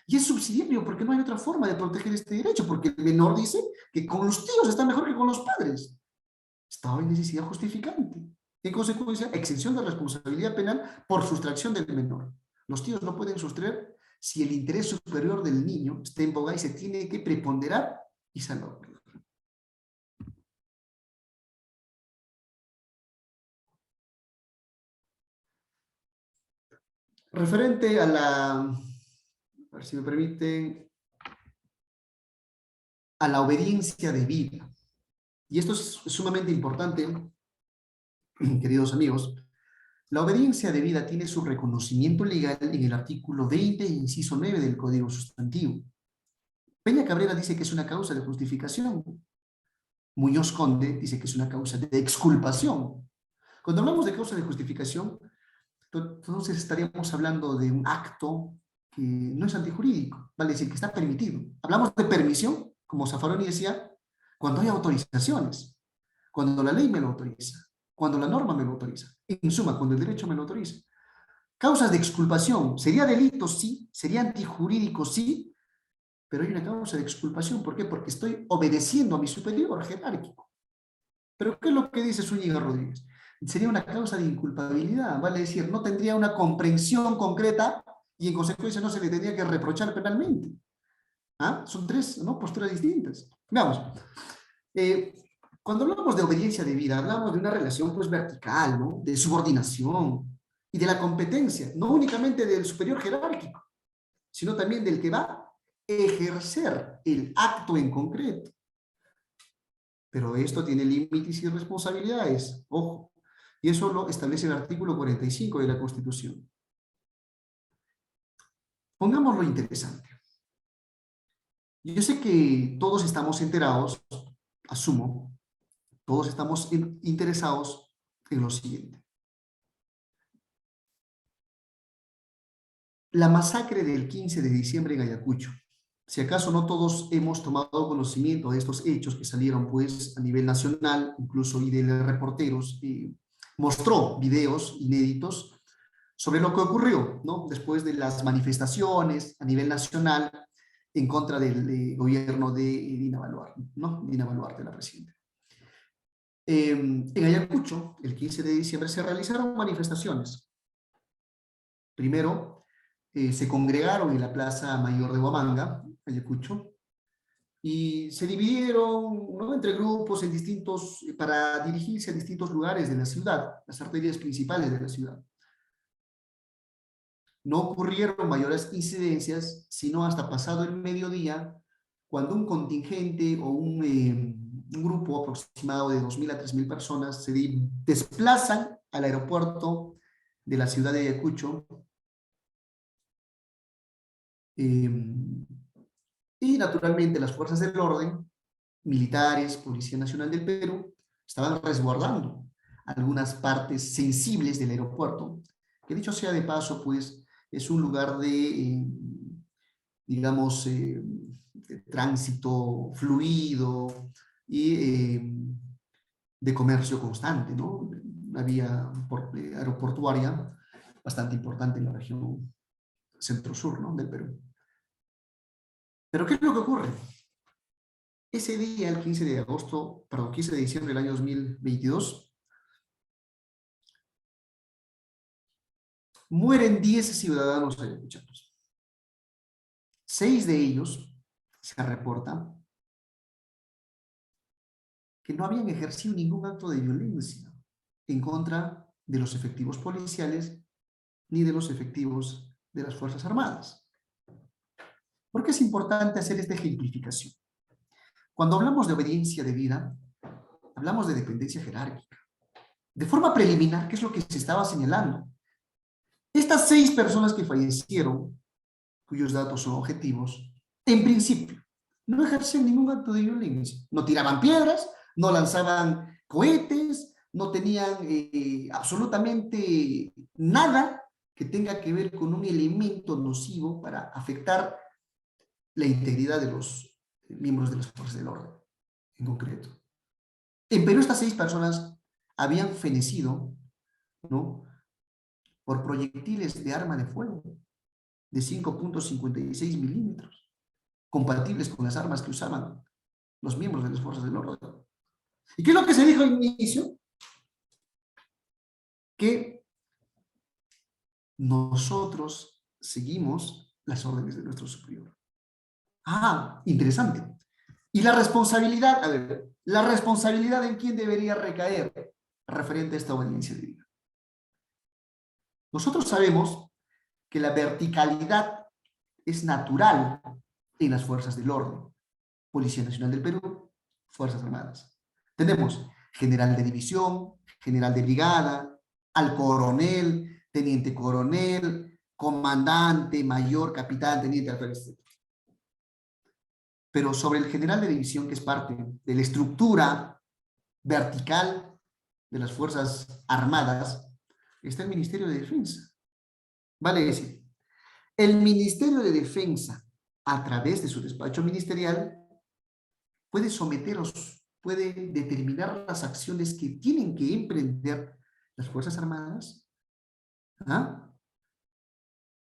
Y es subsidiario porque no hay otra forma de proteger este derecho, porque el menor dice que con los tíos está mejor que con los padres. Estado de necesidad justificante. En consecuencia, exención de responsabilidad penal por sustracción del menor. Los tíos no pueden sustraer si el interés superior del niño está en boga y se tiene que preponderar y salvaguardar. Referente a a ver si me permiten, a la obediencia debida. Y esto es sumamente importante, queridos amigos. La obediencia debida tiene su reconocimiento legal en el artículo 20, inciso 9 del Código Sustantivo. Peña Cabrera dice que es una causa de justificación. Muñoz Conde dice que es una causa de exculpación. Cuando hablamos de causa de justificación, entonces estaríamos hablando de un acto que no es antijurídico, vale decir que está permitido. Hablamos de permisión, como Zaffaroni decía, cuando hay autorizaciones, cuando la ley me lo autoriza, cuando la norma me lo autoriza, en suma, cuando el derecho me lo autoriza. Causas de exculpación, ¿sería delito? Sí. ¿Sería antijurídico? Sí. Pero hay una causa de exculpación. ¿Por qué? Porque estoy obedeciendo a mi superior jerárquico. ¿Pero qué es lo que dice Zúñiga Rodríguez? Sería una causa de inculpabilidad, vale decir, no tendría una comprensión concreta y en consecuencia no se le tendría que reprochar penalmente. ¿Ah? Son tres, ¿no?, posturas distintas. Veamos. Cuando hablamos de obediencia debida, hablamos de una relación pues vertical, ¿no?, de subordinación y de la competencia, no únicamente del superior jerárquico, sino también del que va a ejercer el acto en concreto. Pero esto tiene límites y responsabilidades, ojo, y eso lo establece el artículo 45 de la Constitución. Pongámoslo interesante. Yo sé que todos estamos enterados, asumo, todos estamos interesados en lo siguiente. La masacre del 15 de diciembre en Ayacucho. Si acaso no todos hemos tomado conocimiento de estos hechos que salieron pues a nivel nacional, incluso y de reporteros, mostró videos inéditos sobre lo que ocurrió, ¿no? Después de las manifestaciones a nivel nacional en contra del gobierno de Dina Boluarte, ¿no? Dina Boluarte, la presidenta. En Ayacucho, el 15 de diciembre, se realizaron manifestaciones. Primero, se congregaron en la Plaza Mayor de Huamanga, Ayacucho, y se dividieron, ¿no?, entre grupos en distintos, para dirigirse a distintos lugares de la ciudad, las arterias principales de la ciudad. No ocurrieron mayores incidencias, sino hasta pasado el mediodía, cuando un contingente o un grupo aproximado de 2.000 a 3.000 personas se desplazan al aeropuerto de la ciudad de Ayacucho, y naturalmente las fuerzas del orden, militares, Policía Nacional del Perú, estaban resguardando algunas partes sensibles del aeropuerto, que dicho sea de paso, pues es un lugar de, digamos, de tránsito fluido y de comercio constante, ¿no? Una vía aeroportuaria bastante importante en la región centro-sur, ¿no?, del Perú. Pero ¿qué es lo que ocurre? Ese día, el 15 de agosto, perdón, 15 de diciembre del año 2022, mueren 10 ciudadanos ayacuchanos. 6 de ellos se reporta que no habían ejercido ningún acto de violencia en contra de los efectivos policiales ni de los efectivos de las Fuerzas Armadas. ¿Por qué es importante hacer esta ejemplificación? Cuando hablamos de obediencia debida, hablamos de dependencia jerárquica. De forma preliminar, ¿qué es lo que se estaba señalando? Estas 6 personas que fallecieron, cuyos datos son objetivos, en principio, no ejercían ningún acto de violencia. No tiraban piedras, no lanzaban cohetes, no tenían absolutamente nada que tenga que ver con un elemento nocivo para afectar la integridad de los miembros de las fuerzas del orden, en concreto. En Perú, estas 6 personas habían fenecido, ¿no?, por proyectiles de arma de fuego de 5.56 milímetros, compatibles con las armas que usaban los miembros de las fuerzas del orden. ¿Y qué es lo que se dijo al inicio? Que nosotros seguimos las órdenes de nuestro superior. Ah, interesante. Y la responsabilidad, a ver, la responsabilidad en quién debería recaer referente a esta obediencia divina. Nosotros sabemos que la verticalidad es natural en las fuerzas del orden. Policía Nacional del Perú, Fuerzas Armadas. Tenemos general de división, general de brigada, al coronel, teniente coronel, comandante, mayor, capitán, teniente, alférez, etc. Pero sobre el general de división, que es parte de la estructura vertical de las Fuerzas Armadas, está el Ministerio de Defensa. Vale decir, el Ministerio de Defensa, a través de su despacho ministerial, puede someterlos, puede determinar las acciones que tienen que emprender las Fuerzas Armadas. ¿Ah?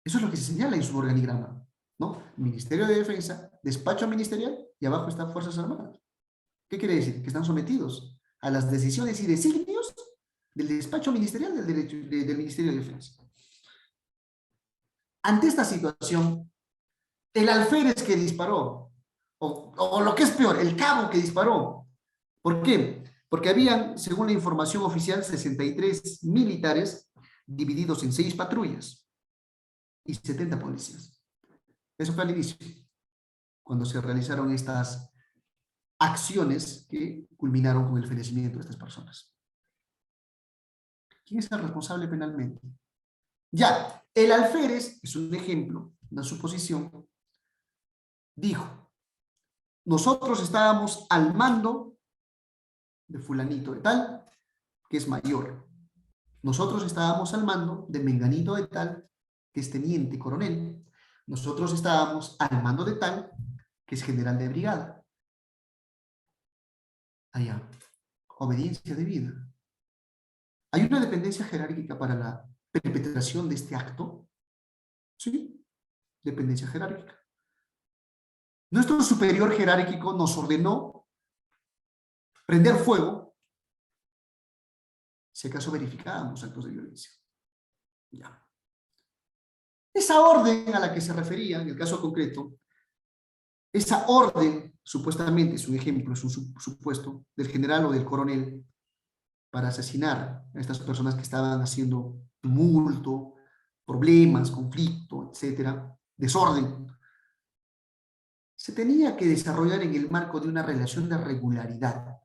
Eso es lo que se señala en su organigrama, ¿no? Ministerio de Defensa, despacho ministerial, y abajo están Fuerzas Armadas. ¿Qué quiere decir? Que están sometidos a las decisiones y designios del despacho ministerial del Ministerio de Defensa. Ante esta situación, el alférez que disparó, o lo que es peor, el cabo que disparó. ¿Por qué? Porque habían, según la información oficial, 63 militares divididos en 6 patrullas y 70 policías. Eso fue al inicio, cuando se realizaron estas acciones que culminaron con el fallecimiento de estas personas. ¿Quién es el responsable penalmente? Ya, el alférez, es un ejemplo, una suposición, dijo: nosotros estábamos al mando de fulanito de tal, que es mayor. Nosotros estábamos al mando de menganito de tal, que es teniente coronel. Nosotros estábamos al mando de tal, que es general de brigada. Allá, obediencia debida. Hay una dependencia jerárquica para la perpetración de este acto? Sí, dependencia jerárquica. Nuestro superior jerárquico nos ordenó prender fuego si acaso verificábamos actos de violencia. Ya. Esa orden a la que se refería, en el caso concreto, esa orden, supuestamente, es un ejemplo, es un supuesto, del general o del coronel, para asesinar a estas personas que estaban haciendo tumulto, problemas, conflicto, etcétera, desorden, se tenía que desarrollar en el marco de una relación de regularidad.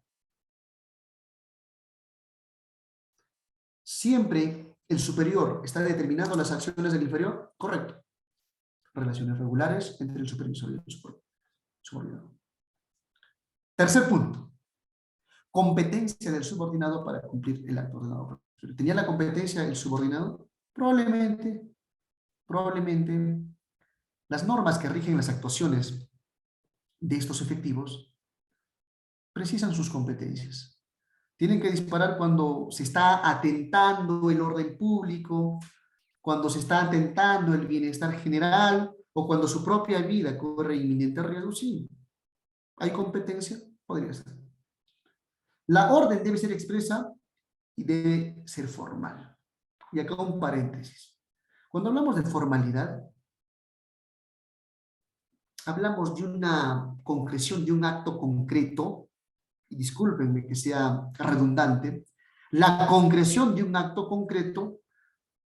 Siempre el superior está determinando las acciones del inferior, correcto. Relaciones regulares entre el supervisor y el subordinado. Tercer punto. Competencia del subordinado para cumplir el acto ordenado. ¿Tenía la competencia el subordinado? Probablemente las normas que rigen las actuaciones de estos efectivos precisan sus competencias. Tienen que disparar cuando se está atentando el orden público, cuando se está atentando el bienestar general o cuando su propia vida corre inminente riesgo. Sí, ¿hay competencia? Podría ser. La orden debe ser expresa y debe ser formal. Y acá un paréntesis. Cuando hablamos de formalidad, hablamos de una concreción de un acto concreto, y discúlpenme que sea redundante, la concreción de un acto concreto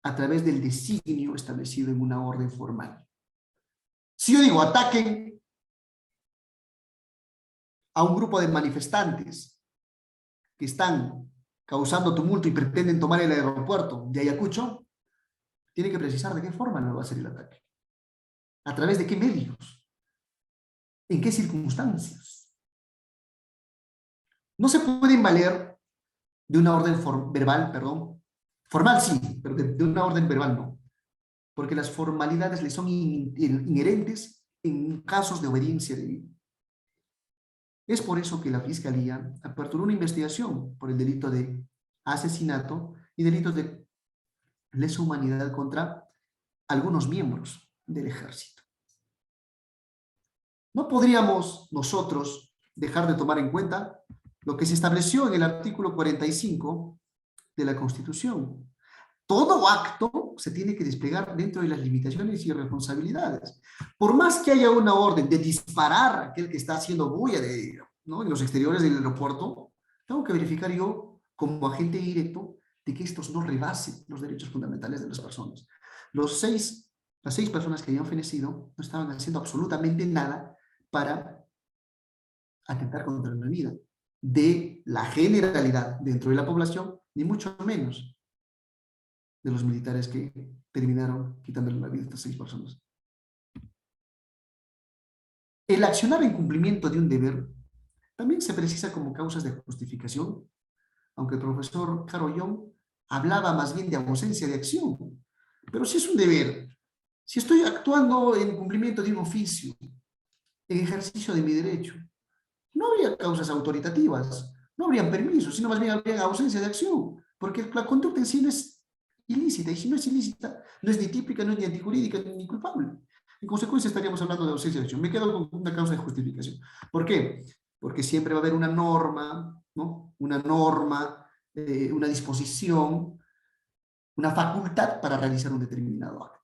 a través del designio establecido en una orden formal. Si yo digo ataquen a un grupo de manifestantes que están causando tumulto y pretenden tomar el aeropuerto de Ayacucho, tiene que precisar de qué forma no va a ser el ataque. ¿A través de qué medios? ¿En qué circunstancias? No se pueden valer de una orden verbal, perdón. Formal sí, pero de una orden verbal no. Porque las formalidades le son inherentes en casos de obediencia debida. Es por eso que la Fiscalía aperturó una investigación por el delito de asesinato y delitos de lesa humanidad contra algunos miembros del ejército. No podríamos nosotros dejar de tomar en cuenta lo que se estableció en el artículo 45 de la Constitución. Todo acto se tiene que desplegar dentro de las limitaciones y responsabilidades. Por más que haya una orden de disparar a aquel que está haciendo bulla ¿no? en los exteriores del aeropuerto, tengo que verificar yo, como agente directo, de que estos no rebasen los derechos fundamentales de las personas. Las seis personas que habían fenecido no estaban haciendo absolutamente nada para atentar contra la vida de la generalidad dentro de la población, ni mucho menos de los militares que terminaron quitándole la vida a estas 6 personas. El accionar en cumplimiento de un deber también se precisa como causas de justificación, aunque el profesor Carollón hablaba más bien de ausencia de acción. Pero si es un deber, si estoy actuando en cumplimiento de un oficio, en ejercicio de mi derecho, no habría causas autoritativas, no habrían permisos, sino más bien habría ausencia de acción, porque la conducta en sí no es ilícita, y si no es ilícita, no es ni típica, no es ni antijurídica, ni culpable. En consecuencia estaríamos hablando de ausencia de acción. Me quedo con una causa de justificación. ¿Por qué? Porque siempre va a haber una norma, ¿no? Una norma, una disposición, una facultad para realizar un determinado acto.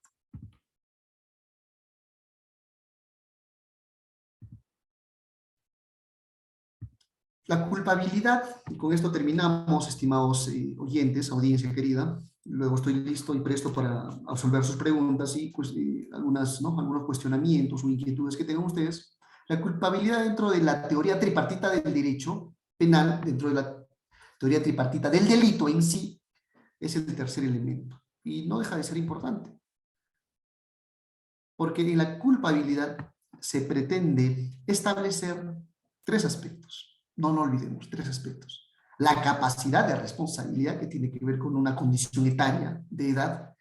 La culpabilidad, y con esto terminamos, estimados oyentes, audiencia querida, luego estoy listo y presto para absolver sus preguntas y pues, algunos cuestionamientos o inquietudes que tengan ustedes. La culpabilidad dentro de la teoría tripartita del derecho penal, dentro de la teoría tripartita del delito en sí, es el tercer elemento. Y no deja de ser importante. Porque en la culpabilidad se pretende establecer 3 aspectos. No lo olvidemos, 3 aspectos. La capacidad de responsabilidad, que tiene que ver con una condición etaria de edad.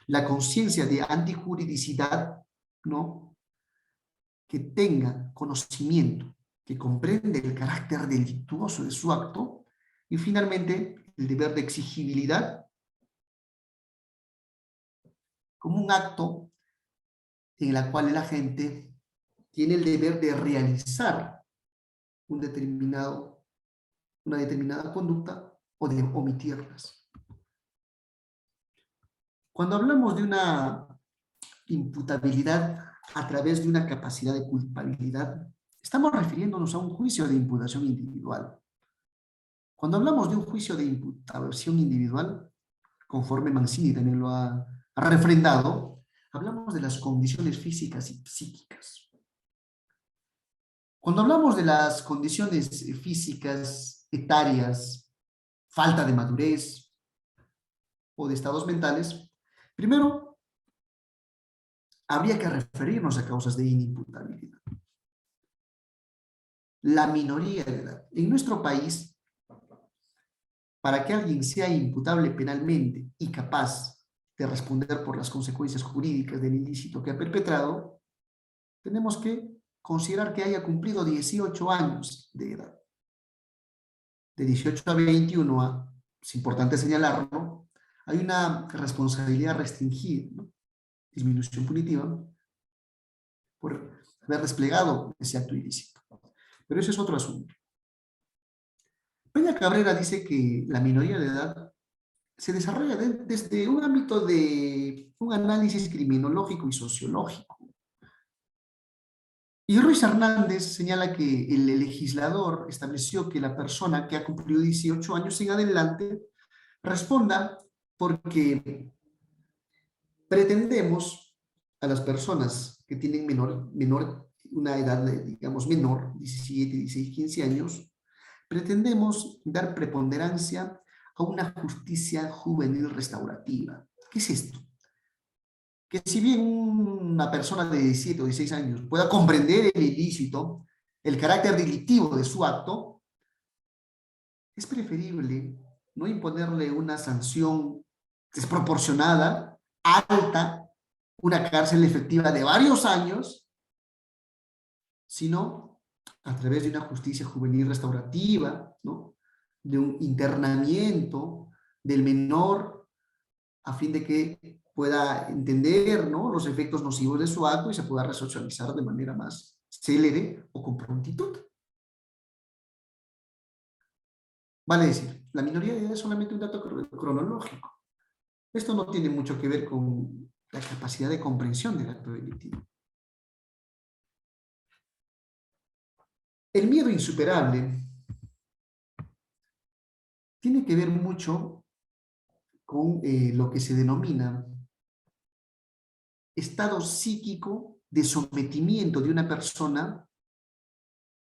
La conciencia de antijuridicidad, ¿no? Que tenga conocimiento, que comprende el carácter delictuoso de su acto. Y finalmente, el deber de exigibilidad, como un acto en el cual el agente tiene el deber de realizar una determinada conducta o de omitirlas. Cuando hablamos de una imputabilidad a través de una capacidad de culpabilidad, estamos refiriéndonos a un juicio de imputación individual. Cuando hablamos de un juicio de imputación individual, conforme Mancini también lo ha refrendado, hablamos de las condiciones físicas y psíquicas. Cuando hablamos de las condiciones físicas, etarias, falta de madurez o de estados mentales, primero habría que referirnos a causas de inimputabilidad. La minoría de edad. En nuestro país, para que alguien sea imputable penalmente y capaz de responder por las consecuencias jurídicas del ilícito que ha perpetrado, tenemos que considerar que haya cumplido 18 años de edad. De 18 a 21, es importante señalarlo, hay una responsabilidad restringida, ¿no? Disminución punitiva, por haber desplegado ese acto ilícito. Pero ese es otro asunto. Peña Cabrera dice que la minoría de edad se desarrolla desde un ámbito de un análisis criminológico y sociológico. Y Ruiz Hernández señala que el legislador estableció que la persona que ha cumplido 18 años en adelante responda porque pretendemos a las personas que tienen una edad, digamos, menor, 17, 16, 15 años, pretendemos dar preponderancia a una justicia juvenil restaurativa. ¿Qué es esto? Que si bien una persona de 17 o 16 años pueda comprender el ilícito, el carácter delictivo de su acto, es preferible no imponerle una sanción desproporcionada, alta, una cárcel efectiva de varios años, sino a través de una justicia juvenil restaurativa, ¿no? De un internamiento del menor a fin de que pueda entender, ¿no?, los efectos nocivos de su acto y se pueda resocializar de manera más célere o con prontitud. Vale decir, la minoría de edad es solamente un dato cronológico. Esto no tiene mucho que ver con la capacidad de comprensión del acto delictivo. El miedo insuperable tiene que ver mucho con lo que se denomina estado psíquico de sometimiento de una persona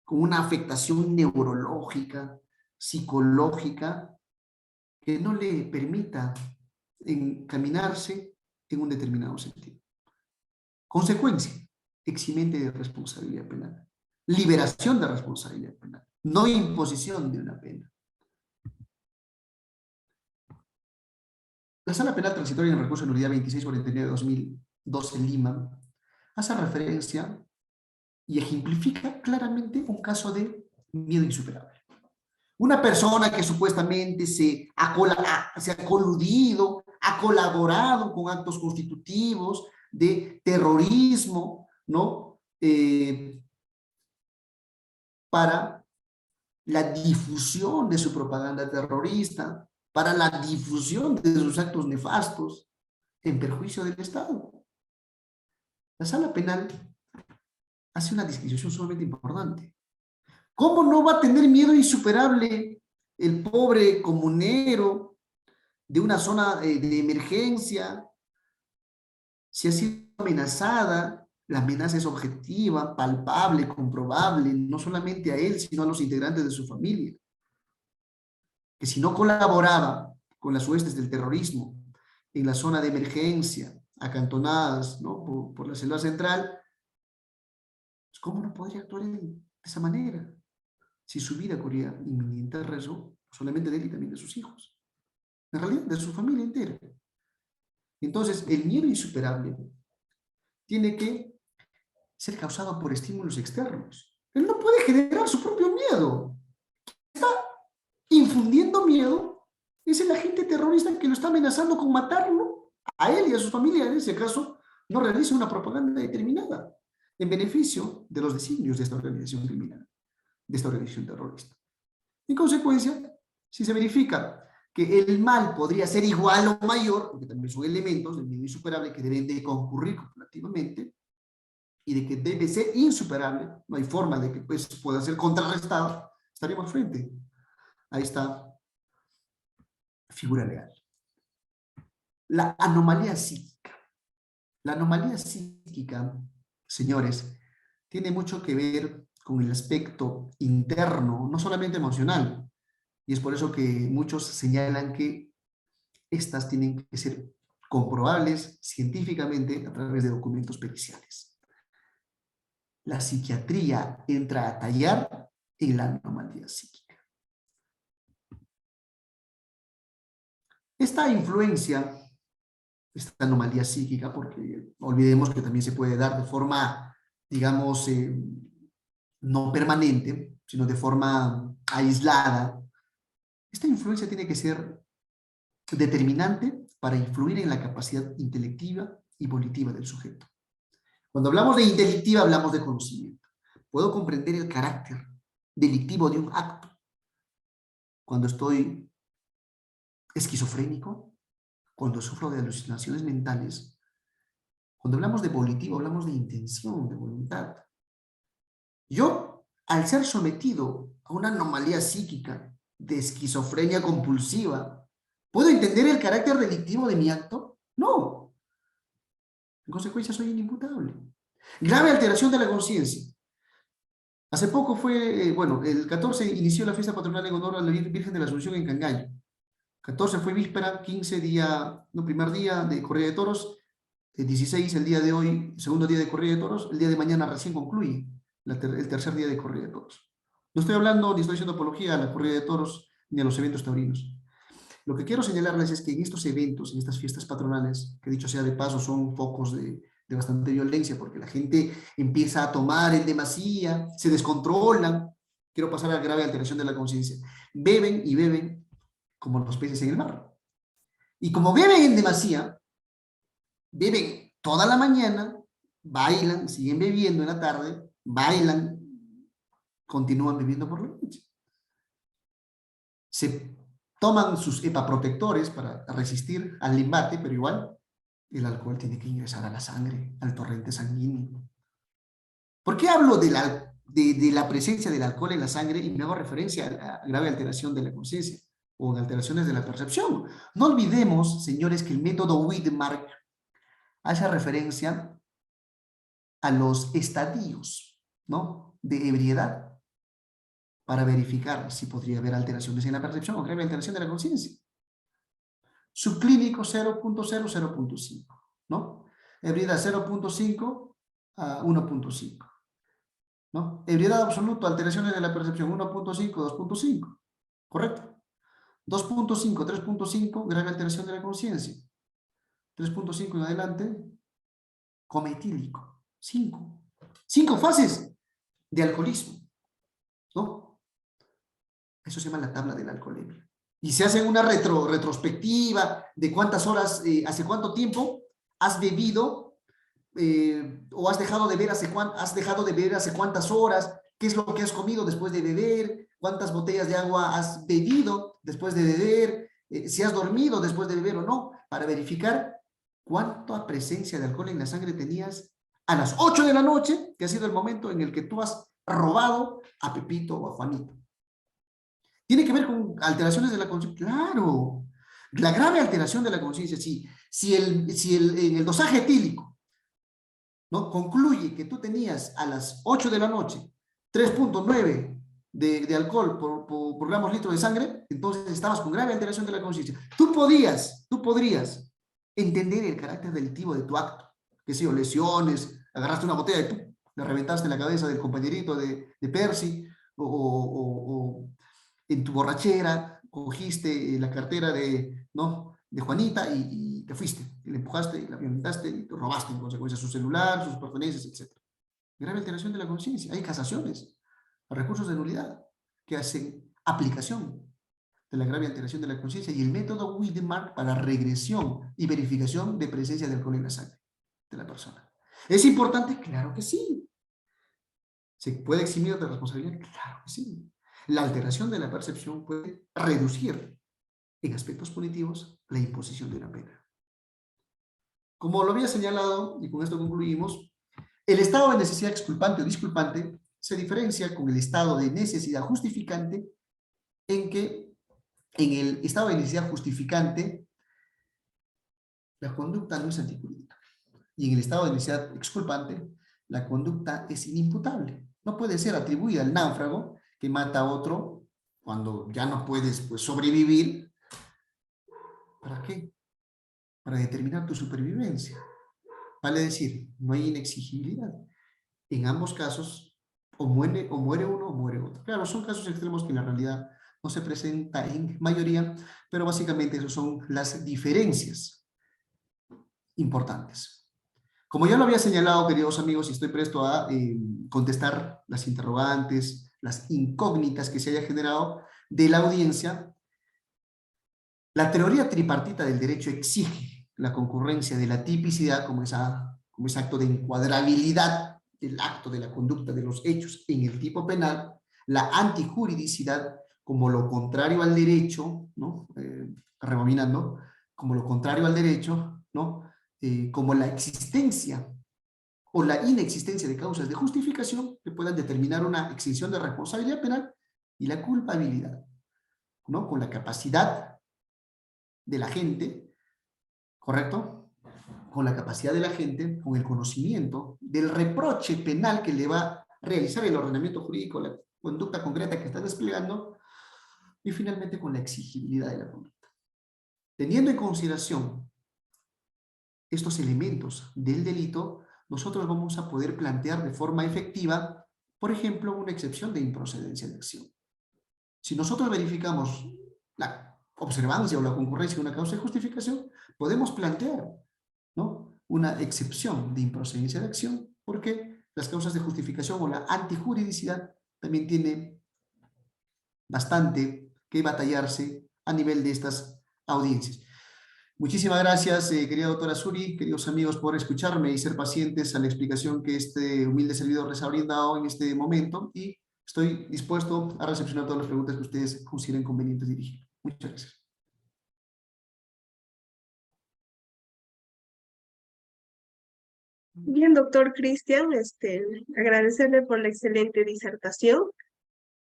con una afectación neurológica, psicológica, que no le permita encaminarse en un determinado sentido. Consecuencia, eximente de responsabilidad penal. Liberación de responsabilidad penal. No imposición de una pena. La Sala Penal Transitoria en el recurso de nulidad 2649/2012 en Lima hace referencia y ejemplifica claramente un caso de miedo insuperable. Una persona que supuestamente se ha coludido, ha colaborado con actos constitutivos de terrorismo, ¿no? Para la difusión de su propaganda terrorista, para la difusión de sus actos nefastos en perjuicio del Estado. La Sala Penal hace una distinción sumamente importante. ¿Cómo no va a tener miedo insuperable el pobre comunero de una zona de emergencia si ha sido amenazada? La amenaza es objetiva, palpable, comprobable, no solamente a él, sino a los integrantes de su familia. Que si no colaboraba con las huestes del terrorismo en la zona de emergencia, acantonadas, ¿no?, por la selva central, pues ¿cómo no podría actuar él de esa manera? Si su vida corría inminente riesgo, no solamente de él y también de sus hijos. En realidad, de su familia entera. Entonces, el miedo insuperable tiene que ser causado por estímulos externos. Él no puede generar su propio miedo. Está infundiendo miedo. Es el agente terrorista que lo está amenazando con matarlo a él y a sus familiares, si acaso, no realiza una propaganda determinada en beneficio de los designios de esta organización criminal, de esta organización terrorista. En consecuencia, si se verifica que el mal podría ser igual o mayor, porque también son elementos del medio insuperable que deben de concurrir copulativamente, y de que debe ser insuperable, no hay forma de que pues, pueda ser contrarrestado, estaríamos frente a esta figura legal. La anomalía psíquica. La anomalía psíquica, señores, tiene mucho que ver con el aspecto interno, no solamente emocional, y es por eso que muchos señalan que estas tienen que ser comprobables científicamente a través de documentos periciales. La psiquiatría entra a tallar en la anomalía psíquica. Esta influencia, esta anomalía psíquica, porque olvidemos que también se puede dar de forma, digamos, no permanente, sino de forma aislada, esta influencia tiene que ser determinante para influir en la capacidad intelectiva y volitiva del sujeto. Cuando hablamos de intelectiva, hablamos de conocimiento. Puedo comprender el carácter delictivo de un acto cuando estoy esquizofrénico, cuando sufro de alucinaciones mentales. Cuando hablamos de volitivo, hablamos de intención, de voluntad. Yo, al ser sometido a una anomalía psíquica de esquizofrenia compulsiva, ¿puedo entender el carácter delictivo de mi acto? No. En consecuencia, soy inimputable. Grave alteración de la conciencia. Hace poco fue, bueno, el 14 inició la fiesta patronal en honor a la Virgen de la Asunción en Cangallo. 14 fue víspera, 15 día, no, primer día de corrida de toros, 16 el día de hoy, segundo día de corrida de toros, el día de mañana recién concluye el tercer día de corrida de toros. No estoy hablando ni estoy haciendo apología a la corrida de toros ni a los eventos taurinos. Lo que quiero señalarles es que en estos eventos, en estas fiestas patronales, que dicho sea de paso son focos de bastante violencia, porque la gente empieza a tomar en demasía, se descontrolan, quiero pasar a la grave alteración de la conciencia, beben y beben como los peces en el mar. Y como beben en demasía, beben toda la mañana, bailan, siguen bebiendo en la tarde, bailan, continúan bebiendo por la noche. Se toman sus hepaprotectores para resistir al embate, pero igual el alcohol tiene que ingresar a la sangre, al torrente sanguíneo. ¿Por qué hablo de la presencia del alcohol en la sangre y me hago referencia a la grave alteración de la conciencia o en alteraciones de la percepción? No olvidemos, señores, que el método Widmark hace referencia a los estadios, ¿no?, de ebriedad para verificar si podría haber alteraciones en la percepción o grave alteración de la conciencia. Subclínico 0.0, 0.5, ¿no? Ebriedad 0.5 a 1.5, ¿no? Ebriedad absoluta, alteraciones de la percepción 1.5, 2.5, ¿correcto? 2.5, 3.5, grave alteración de la conciencia. 3.5 en adelante, cometílico. 5. 5 fases de alcoholismo, ¿no? Eso se llama la tabla de la alcoholemia. Y se hace una retrospectiva de cuántas horas, hace cuánto tiempo has bebido o has dejado de beber hace cuántas horas, qué es lo que has comido después de beber, cuántas botellas de agua has bebido después de beber, si has dormido después de beber o no, para verificar cuánta presencia de alcohol en la sangre tenías a las 8 de la noche, que ha sido el momento en el que tú has robado a Pepito o a Juanito. ¿Tiene que ver con alteraciones de la conciencia? Claro. La grave alteración de la conciencia, si en el dosaje etílico, ¿no?, concluye que tú tenías a las 8 de la noche 3.9 de alcohol por gramos litro de sangre, entonces estabas con grave alteración de la conciencia. Tú podrías entender el carácter delictivo de tu acto, que si lesiones, agarraste una botella y ¡pum!, le reventaste la cabeza del compañerito de Percy, o en tu borrachera cogiste la cartera de Juanita y te fuiste, y le empujaste, y la violentaste, y te robaste en consecuencia su celular, sus pertenencias, etc. Grave alteración de la conciencia. Hay casaciones a recursos de nulidad que hacen aplicación de la grave alteración de la conciencia y el método Wiedemark para regresión y verificación de presencia de alcohol en la sangre de la persona. ¿Es importante? Claro que sí. ¿Se puede eximir de responsabilidad? Claro que sí. La alteración de la percepción puede reducir en aspectos punitivos la imposición de una pena. Como lo había señalado, y con esto concluimos, el estado de necesidad exculpante o disculpante se diferencia con el estado de necesidad justificante en que en el estado de necesidad justificante la conducta no es antijurídica y en el estado de necesidad exculpante la conducta es inimputable. No puede ser atribuida al náufrago que mata a otro cuando ya no puedes pues, sobrevivir. ¿Para qué? Para determinar tu supervivencia. Vale decir, no hay inexigibilidad. En ambos casos, o muere uno o muere otro. Claro, son casos extremos que en la realidad no se presenta en mayoría, pero básicamente esas son las diferencias importantes. Como ya lo había señalado, queridos amigos, y estoy presto a contestar las interrogantes, las incógnitas que se haya generado de la audiencia, la teoría tripartita del derecho exige la concurrencia de la tipicidad como ese acto de encuadrabilidad del acto de la conducta de los hechos en el tipo penal, la antijuridicidad como lo contrario al derecho, ¿no? Rebobinando, como lo contrario al derecho, ¿no? Como la existencia o la inexistencia de causas de justificación que puedan determinar una extinción de responsabilidad penal y la culpabilidad, ¿no? Con la capacidad de la gente, ¿correcto? Con la capacidad de la gente, con el conocimiento del reproche penal que le va a realizar el ordenamiento jurídico, la conducta concreta que está desplegando, y finalmente con la exigibilidad de la conducta. Teniendo en consideración estos elementos del delito, nosotros vamos a poder plantear de forma efectiva, por ejemplo, una excepción de improcedencia de acción. Si nosotros verificamos la observancia o la concurrencia de una causa de justificación, podemos plantear, ¿no?, una excepción de improcedencia de acción, porque las causas de justificación o la antijuridicidad también tiene bastante que batallarse a nivel de estas audiencias. Muchísimas gracias, querida doctora Suri, queridos amigos, por escucharme y ser pacientes a la explicación que este humilde servidor les ha brindado en este momento, y estoy dispuesto a recepcionar todas las preguntas que ustedes consideren convenientes dirigir. Muchas gracias. Bien, doctor Cristian, agradecerle por la excelente disertación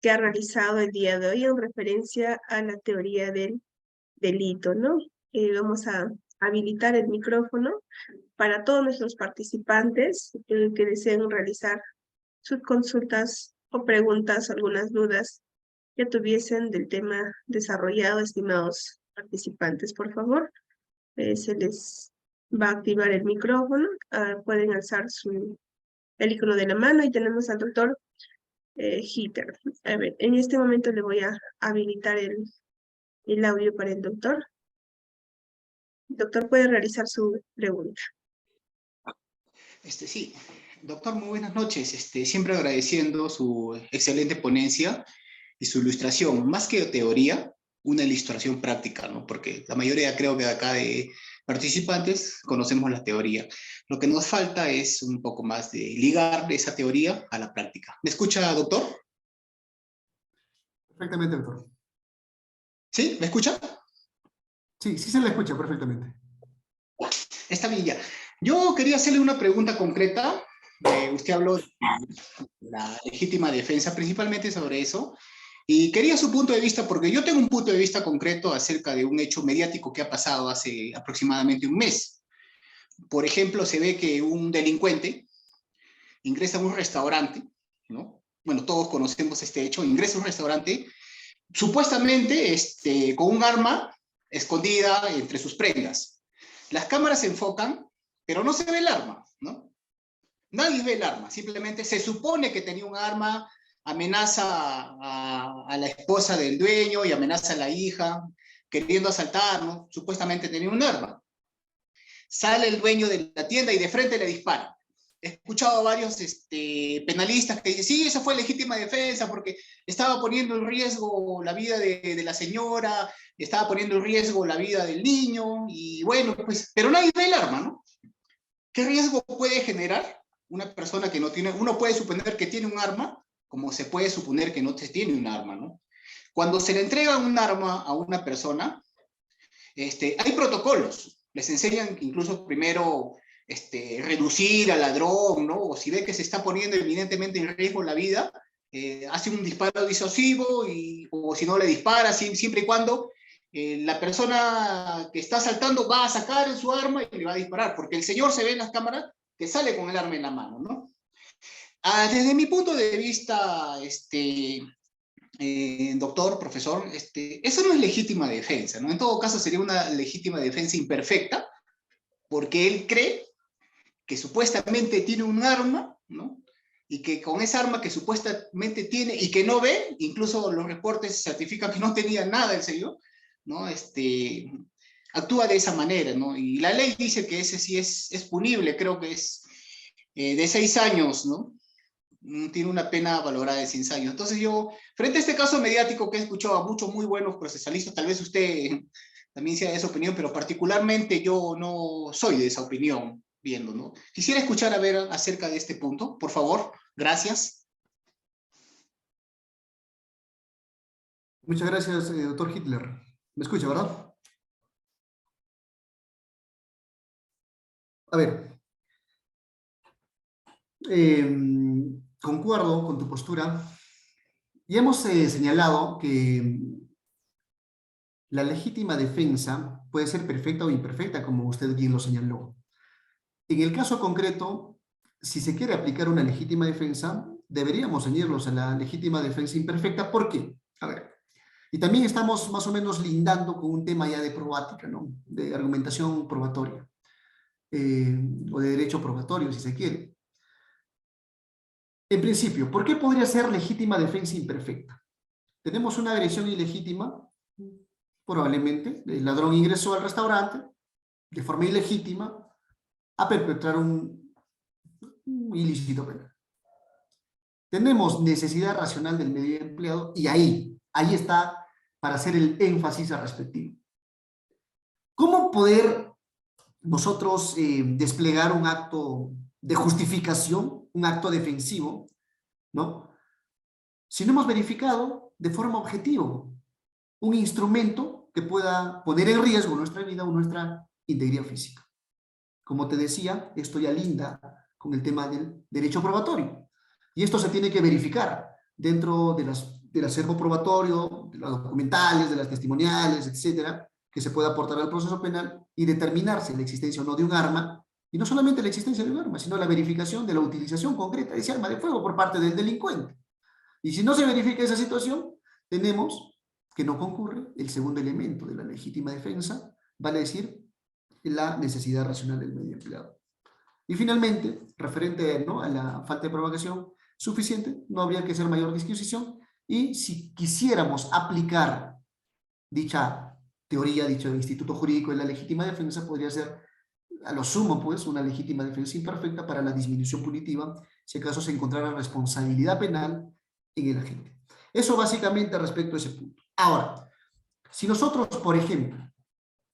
que ha realizado el día de hoy en referencia a la teoría del delito, ¿no? Vamos a habilitar el micrófono para todos nuestros participantes que deseen realizar sus consultas o preguntas, algunas dudas que tuviesen del tema desarrollado, estimados participantes, por favor. Se les va a activar el micrófono, pueden alzar el icono de la mano y tenemos al doctor Hitter. A ver, en este momento le voy a habilitar el audio para el doctor. El doctor puede realizar su pregunta. Sí, doctor, muy buenas noches. Siempre agradeciendo su excelente ponencia y su ilustración, más que teoría, una ilustración práctica, ¿no? Porque la mayoría, creo que acá de participantes conocemos la teoría. Lo que nos falta es un poco más de ligar esa teoría a la práctica. ¿Me escucha, doctor? Perfectamente, doctor. ¿Sí? ¿Me escucha? Sí, sí se le escucha perfectamente. Está bien, ya. Yo quería hacerle una pregunta concreta. Usted habló de la legítima defensa, principalmente sobre eso. Y quería su punto de vista, porque yo tengo un punto de vista concreto acerca de un hecho mediático que ha pasado hace aproximadamente un mes. Por ejemplo, se ve que un delincuente ingresa a un restaurante, ¿no? Bueno, todos conocemos este hecho, ingresa a un restaurante, supuestamente con un arma escondida entre sus prendas. Las cámaras se enfocan, pero no se ve el arma, ¿no? Nadie ve el arma, simplemente se supone que tenía un arma, amenaza a la esposa del dueño y amenaza a la hija, queriendo asaltar, ¿no? Supuestamente tenía un arma. Sale el dueño de la tienda y de frente le dispara. he escuchado a varios penalistas que dicen, sí, esa fue legítima defensa porque estaba poniendo en riesgo la vida de la señora, estaba poniendo en riesgo la vida del niño, y bueno, pues, pero nadie ve el arma, ¿no? ¿Qué riesgo puede generar una persona que no tiene? Uno puede suponer que tiene un arma, como se puede suponer que no tiene un arma, ¿no? Cuando se le entrega un arma a una persona, hay protocolos. Les enseñan incluso primero reducir al ladrón, ¿no? O si ve que se está poniendo evidentemente en riesgo la vida, hace un disparo disuasivo, o si no le dispara, siempre y cuando la persona que está asaltando va a sacar su arma y le va a disparar, porque el señor se ve en las cámaras que sale con el arma en la mano, ¿no? Desde mi punto de vista, doctor, profesor, eso no es legítima defensa, ¿no? En todo caso sería una legítima defensa imperfecta, porque él cree que supuestamente tiene un arma, ¿no? Y que con esa arma que supuestamente tiene y que no ve, incluso los reportes certifican que no tenía nada el señor, ¿no? Actúa de esa manera, ¿no? Y la ley dice que ese sí es punible, creo que es de 6 años, ¿no? Tiene una pena valorada de 100 años. Entonces yo, frente a este caso mediático que he escuchado a muchos muy buenos procesalistas, tal vez usted también sea de esa opinión, pero particularmente yo no soy de esa opinión, viendo, ¿no? Quisiera escuchar a ver acerca de este punto, por favor. Gracias. Muchas gracias, doctor Hitler. ¿Me escucha, verdad? A ver, concuerdo con tu postura. Y hemos señalado que la legítima defensa puede ser perfecta o imperfecta, como usted bien lo señaló. En el caso concreto, si se quiere aplicar una legítima defensa, deberíamos ceñirnos a la legítima defensa imperfecta. ¿Por qué? A ver, y también estamos más o menos lindando con un tema ya de probática, ¿no? De argumentación probatoria, o de derecho probatorio, si se quiere. En principio, ¿por qué podría ser legítima defensa imperfecta? Tenemos una agresión ilegítima, probablemente, el ladrón ingresó al restaurante de forma ilegítima a perpetrar un ilícito penal. Tenemos necesidad racional del medio empleado y ahí está para hacer el énfasis al respectivo. ¿Cómo poder nosotros desplegar un acto de justificación, un acto defensivo, ¿no? Si no hemos verificado de forma objetiva un instrumento que pueda poner en riesgo nuestra vida o nuestra integridad física. Como te decía, esto ya linda con el tema del derecho probatorio. Y esto se tiene que verificar dentro del acervo probatorio, de las documentales, de las testimoniales, etcétera, que se pueda aportar al proceso penal y determinar si la existencia o no de un arma, y no solamente la existencia de un arma, sino la verificación de la utilización concreta de ese arma de fuego por parte del delincuente. Y si no se verifica esa situación, tenemos que no concurre el segundo elemento de la legítima defensa, vale decir, la necesidad racional del medio empleado. Y finalmente, referente, ¿no?, a la falta de provocación suficiente, no habría que hacer mayor disquisición, y si quisiéramos aplicar dicha teoría, dicho instituto jurídico de la legítima defensa, podría ser a lo sumo, pues, una legítima defensa imperfecta para la disminución punitiva, si acaso se encontrara responsabilidad penal en el agente. Eso básicamente respecto a ese punto. Ahora, si nosotros, por ejemplo,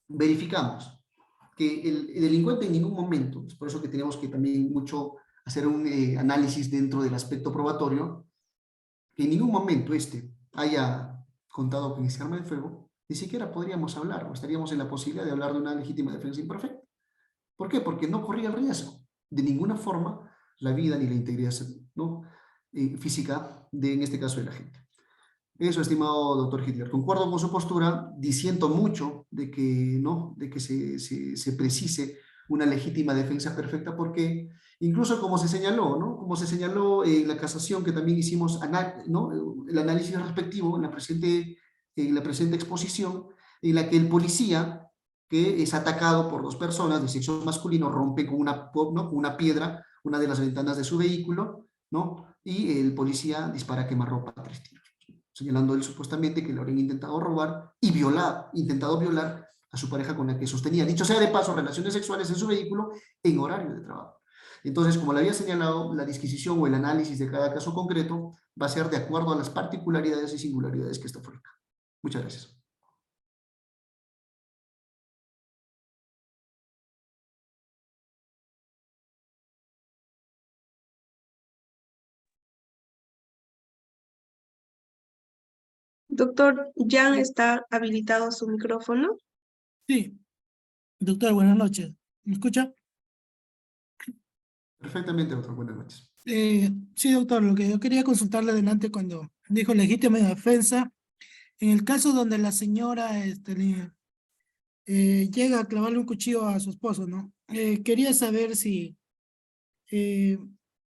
verificamos que el delincuente en ningún momento, es por eso que tenemos que también mucho hacer un análisis dentro del aspecto probatorio, que en ningún momento haya contado con ese arma de fuego, ni siquiera podríamos hablar, o estaríamos en la posibilidad de hablar de una legítima defensa imperfecta. ¿Por qué? Porque no corría el riesgo, de ninguna forma, la vida ni la integridad, ¿no?, física de, en este caso, de la gente. Eso, estimado doctor Hitler, concuerdo con su postura, disiento mucho de que, ¿no?, de que se precise una legítima defensa perfecta, porque incluso como se señaló, ¿no?, como se señaló en la casación que también hicimos, ¿no?, el análisis respectivo en la presente exposición, en la que el policía que es atacado por 2 personas de sexo masculino rompe con una piedra una de las ventanas de su vehículo, ¿no?, y el policía dispara a quemarropa a 3 tiros, señalando él supuestamente que le habrían intentado robar y intentado violar a su pareja con la que sostenía, dicho sea de paso, relaciones sexuales en su vehículo en horario de trabajo. Entonces, como le había señalado, la disquisición o el análisis de cada caso concreto va a ser de acuerdo a las particularidades y singularidades que esta ofrezca. Muchas gracias. Doctor Jan, está habilitado su micrófono. Sí, doctor, buenas noches. ¿Me escucha? Perfectamente, doctor. Buenas noches. Sí, doctor, lo que yo quería consultarle adelante cuando dijo legítima defensa, en el caso donde la señora llega a clavarle un cuchillo a su esposo, ¿no? Quería saber eh,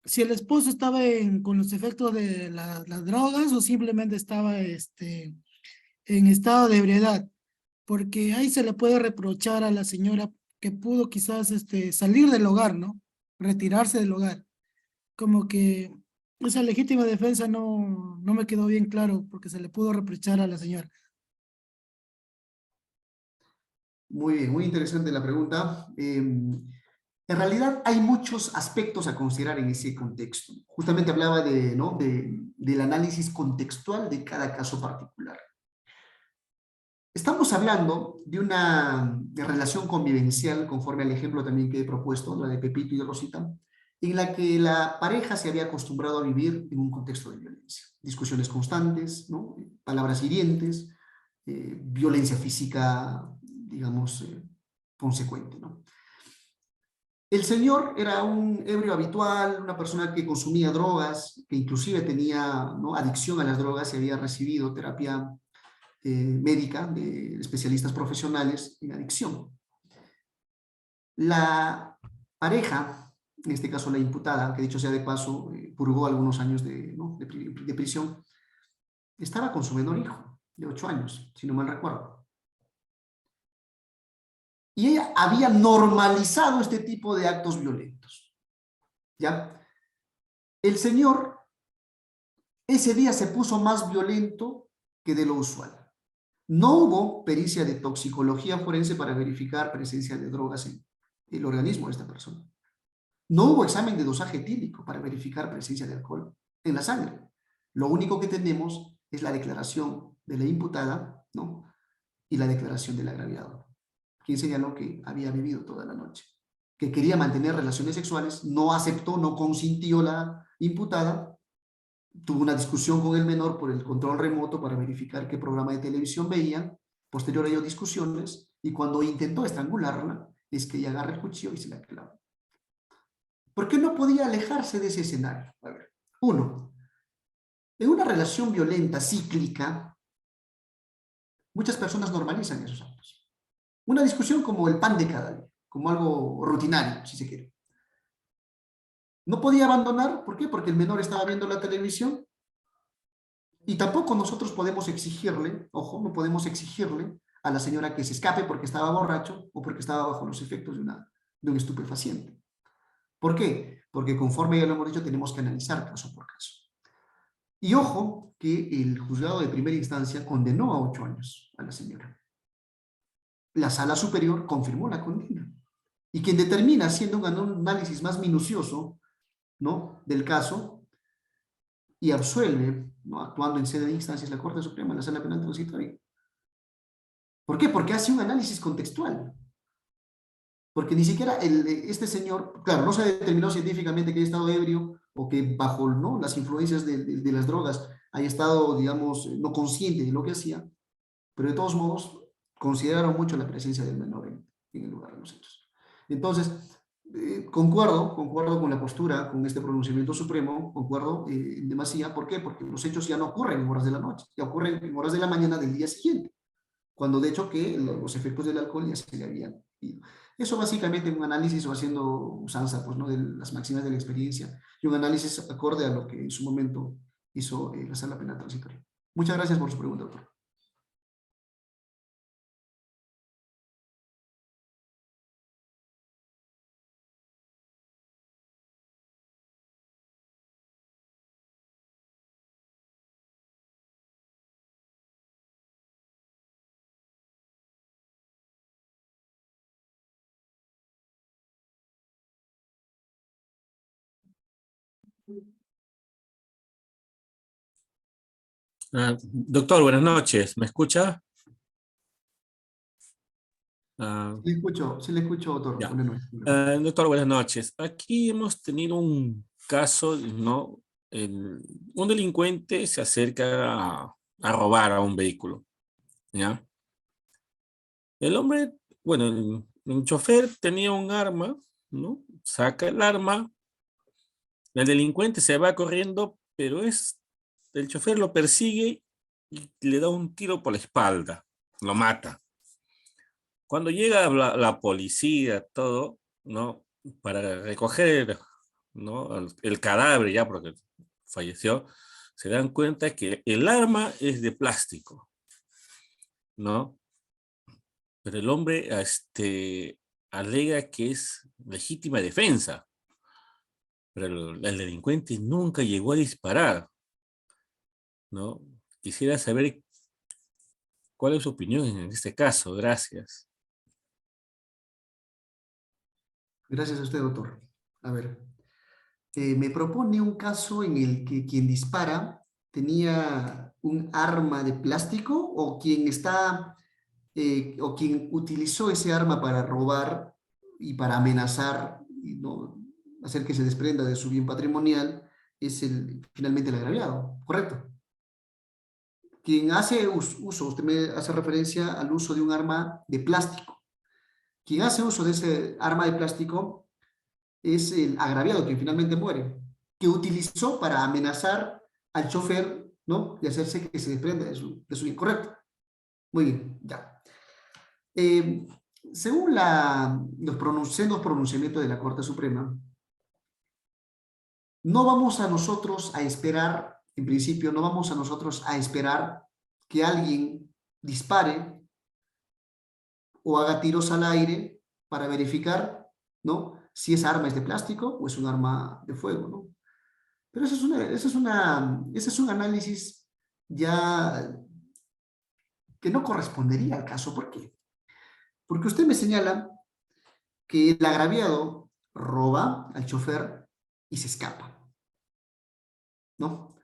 si el esposo estaba con los efectos de las drogas o simplemente estaba en estado de ebriedad, porque ahí se le puede reprochar a la señora que pudo quizás salir del hogar, ¿no? Retirarse del hogar. Como que esa legítima defensa no me quedó bien claro porque se le pudo reprochar a la señora. Muy bien, muy interesante la pregunta. En realidad hay muchos aspectos a considerar en ese contexto. Justamente hablaba de, ¿no? del análisis contextual de cada caso particular. Estamos hablando de una relación convivencial, conforme al ejemplo también que he propuesto, la de Pepito y de Rosita, en la que la pareja se había acostumbrado a vivir en un contexto de violencia. Discusiones constantes, ¿no? Palabras hirientes, violencia física, digamos, consecuente, ¿no? El señor era un ebrio habitual, una persona que consumía drogas, que inclusive tenía, ¿no? adicción a las drogas y había recibido terapia médica de especialistas profesionales en adicción. La pareja, en este caso la imputada, que dicho sea de paso, purgó algunos años ¿no? de prisión, estaba con su menor hijo, de 8 años, si no mal recuerdo. Y ella había normalizado este tipo de actos violentos. ¿Ya? El señor ese día se puso más violento que de lo usual. No hubo pericia de toxicología forense para verificar presencia de drogas en el organismo de esta persona. No hubo examen de dosaje etílico para verificar presencia de alcohol en la sangre. Lo único que tenemos es la declaración de la imputada, ¿no? Y la declaración del agraviado, quien señaló que había bebido toda la noche, que quería mantener relaciones sexuales, no aceptó, no consintió la imputada, tuvo una discusión con el menor por el control remoto para verificar qué programa de televisión veían, posterior a ello discusiones, y cuando intentó estrangularla, es que ella agarra el cuchillo y se la clava. ¿Por qué no podía alejarse de ese escenario? A ver, uno, en una relación violenta, cíclica, muchas personas normalizan esos actos. Una discusión como el pan de cada día, como algo rutinario, si se quiere. No podía abandonar, ¿por qué? Porque el menor estaba viendo la televisión y tampoco nosotros podemos exigirle, ojo, no podemos exigirle a la señora que se escape porque estaba borracho o porque estaba bajo los efectos de un estupefaciente. ¿Por qué? Porque conforme ya lo hemos dicho, tenemos que analizar caso por caso. Y ojo que el juzgado de primera instancia condenó a 8 años a la señora. La sala superior confirmó la condena. Y quien determina, haciendo un análisis más minucioso, ¿no? del caso y absuelve, ¿no? actuando en sede de instancia, es la Corte Suprema, la Sala Penal Transitoria. ¿Por qué? Porque hace un análisis contextual. Porque ni siquiera este señor, claro, no se determinó científicamente que haya estado ebrio o que bajo, ¿no? las influencias de las drogas haya estado, digamos, no consciente de lo que hacía, pero de todos modos consideraron mucho la presencia del menor en el lugar de los hechos. Entonces, concuerdo con la postura, con este pronunciamiento supremo, concuerdo en demasía. ¿Por qué? Porque los hechos ya no ocurren en horas de la noche, ya ocurren en horas de la mañana del día siguiente, cuando de hecho que los efectos del alcohol ya se le habían ido. Eso básicamente un análisis o haciendo usanza pues, ¿no? de las máximas de la experiencia y un análisis acorde a lo que en su momento hizo la Sala Penal Transitoria. Muchas gracias por su pregunta, doctor. Doctor, buenas noches. ¿Me escucha? Ah, Sí le escucho, doctor. ya. Buenas noches. Doctor, buenas noches. Aquí hemos tenido un caso, ¿no? Un delincuente se acerca a robar a un vehículo, ¿ya? El hombre, bueno, el chofer tenía un arma, ¿no? Saca el arma, el delincuente se va corriendo, pero el chofer lo persigue y le da un tiro por la espalda, lo mata. Cuando llega la policía, todo, ¿no? Para recoger, ¿no? El cadáver ya, porque falleció, se dan cuenta que el arma es de plástico, ¿no? Pero el hombre, alega que es legítima defensa, pero el delincuente nunca llegó a disparar, ¿no? Quisiera saber cuál es su opinión en este caso. Gracias. Gracias a usted, doctor. A ver, me propone un caso en el que quien dispara tenía un arma de plástico o o quien utilizó ese arma para robar y para amenazar y no hacer que se desprenda de su bien patrimonial es finalmente el agraviado, ¿correcto? Quien hace uso, usted me hace referencia al uso de un arma de plástico. Quien hace uso de ese arma de plástico es el agraviado, quien finalmente muere, que utilizó para amenazar al chofer, ¿no? Y hacerse que se desprenda de su bien, ¿correcto? Muy bien, ya. Según los pronunciamientos de la Corte Suprema, no vamos a nosotros a esperar, en principio, no vamos a nosotros a esperar que alguien dispare o haga tiros al aire para verificar, ¿no? Si esa arma es de plástico o es un arma de fuego, ¿no? Pero ese es un análisis ya que no correspondería al caso. ¿Por qué? Porque usted me señala que el agraviado roba al chofer y se escapa, ¿no?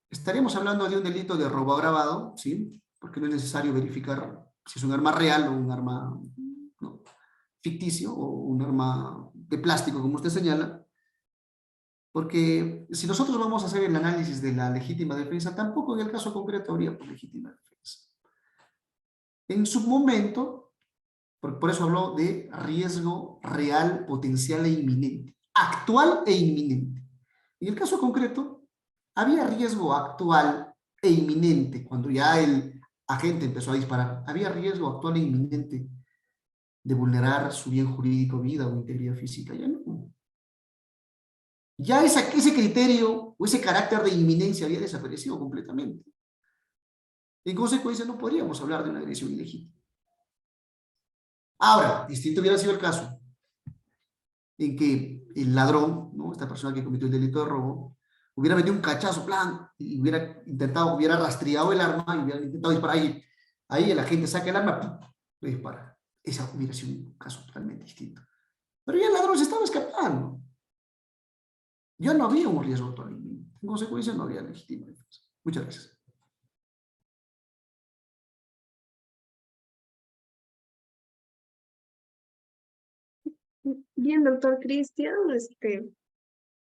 Estaríamos hablando de un delito de robo agravado, ¿sí? Porque no es necesario verificar si es un arma real o un arma, ¿no?, ficticio o un arma de plástico, como usted señala, porque si nosotros vamos a hacer el análisis de la legítima defensa, tampoco en el caso concreto habría por legítima defensa. En su momento, por eso habló de riesgo real, potencial e inminente, actual e inminente. En el caso concreto, había riesgo actual e inminente cuando ya el agente empezó a disparar. Había riesgo actual e inminente de vulnerar su bien jurídico, vida o integridad física. Ya no. Ya ese criterio o ese carácter de inminencia había desaparecido completamente. En consecuencia, no podríamos hablar de una agresión ilegítima. Ahora, distinto hubiera sido el caso en que el ladrón, ¿no?, esta persona que cometió el delito de robo, hubiera metido un cachazo, plan, y hubiera rastreado el arma y hubiera intentado disparar. Ahí el agente saca el arma, ¡pum!, le dispara. Ese hubiera sido un caso totalmente distinto. Pero ya el ladrón se estaba escapando. Ya no había un riesgo actual. En consecuencia, no había legítima defensa. Muchas gracias. Bien, doctor Cristian,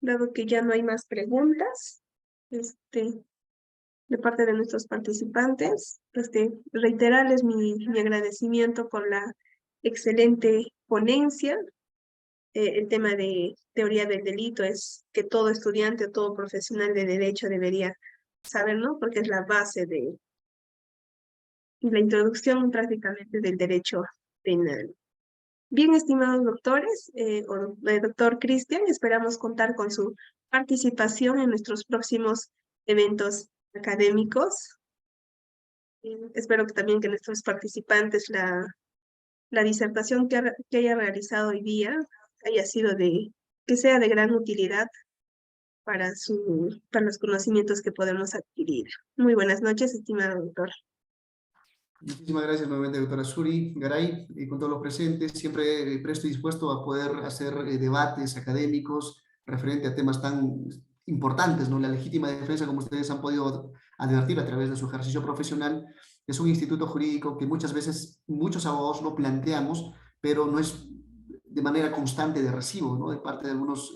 dado que ya no hay más preguntas, de parte de nuestros participantes, reiterarles mi agradecimiento por la excelente ponencia. El tema de teoría del delito es que todo estudiante o todo profesional de derecho debería saber, ¿no? Porque es la base de la introducción prácticamente del derecho penal. Bien, estimados doctores, doctor Cristian, esperamos contar con su participación en nuestros próximos eventos académicos. Espero que también que nuestros participantes la disertación que haya realizado hoy día haya sido que sea de gran utilidad para los conocimientos que podemos adquirir. Muy buenas noches, estimado doctor. Muchísimas gracias nuevamente, doctora Suri Garay, y con todos los presentes. Siempre presto y dispuesto a poder hacer debates académicos referente a temas tan importantes, ¿no? La legítima defensa, como ustedes han podido advertir a través de su ejercicio profesional, es un instituto jurídico que muchas veces muchos abogados no planteamos, pero no es de manera constante de recibo, ¿no? De parte de algunos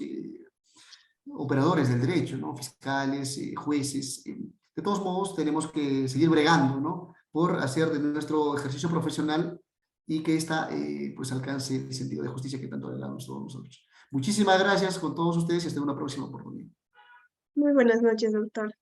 operadores del derecho, ¿no? Fiscales, jueces. De todos modos, tenemos que seguir bregando, ¿no? Por hacer de nuestro ejercicio profesional y que ésta pues alcance el sentido de justicia que tanto anhelamos todos nosotros. Muchísimas gracias con todos ustedes y hasta una próxima oportunidad. Muy buenas noches, doctor.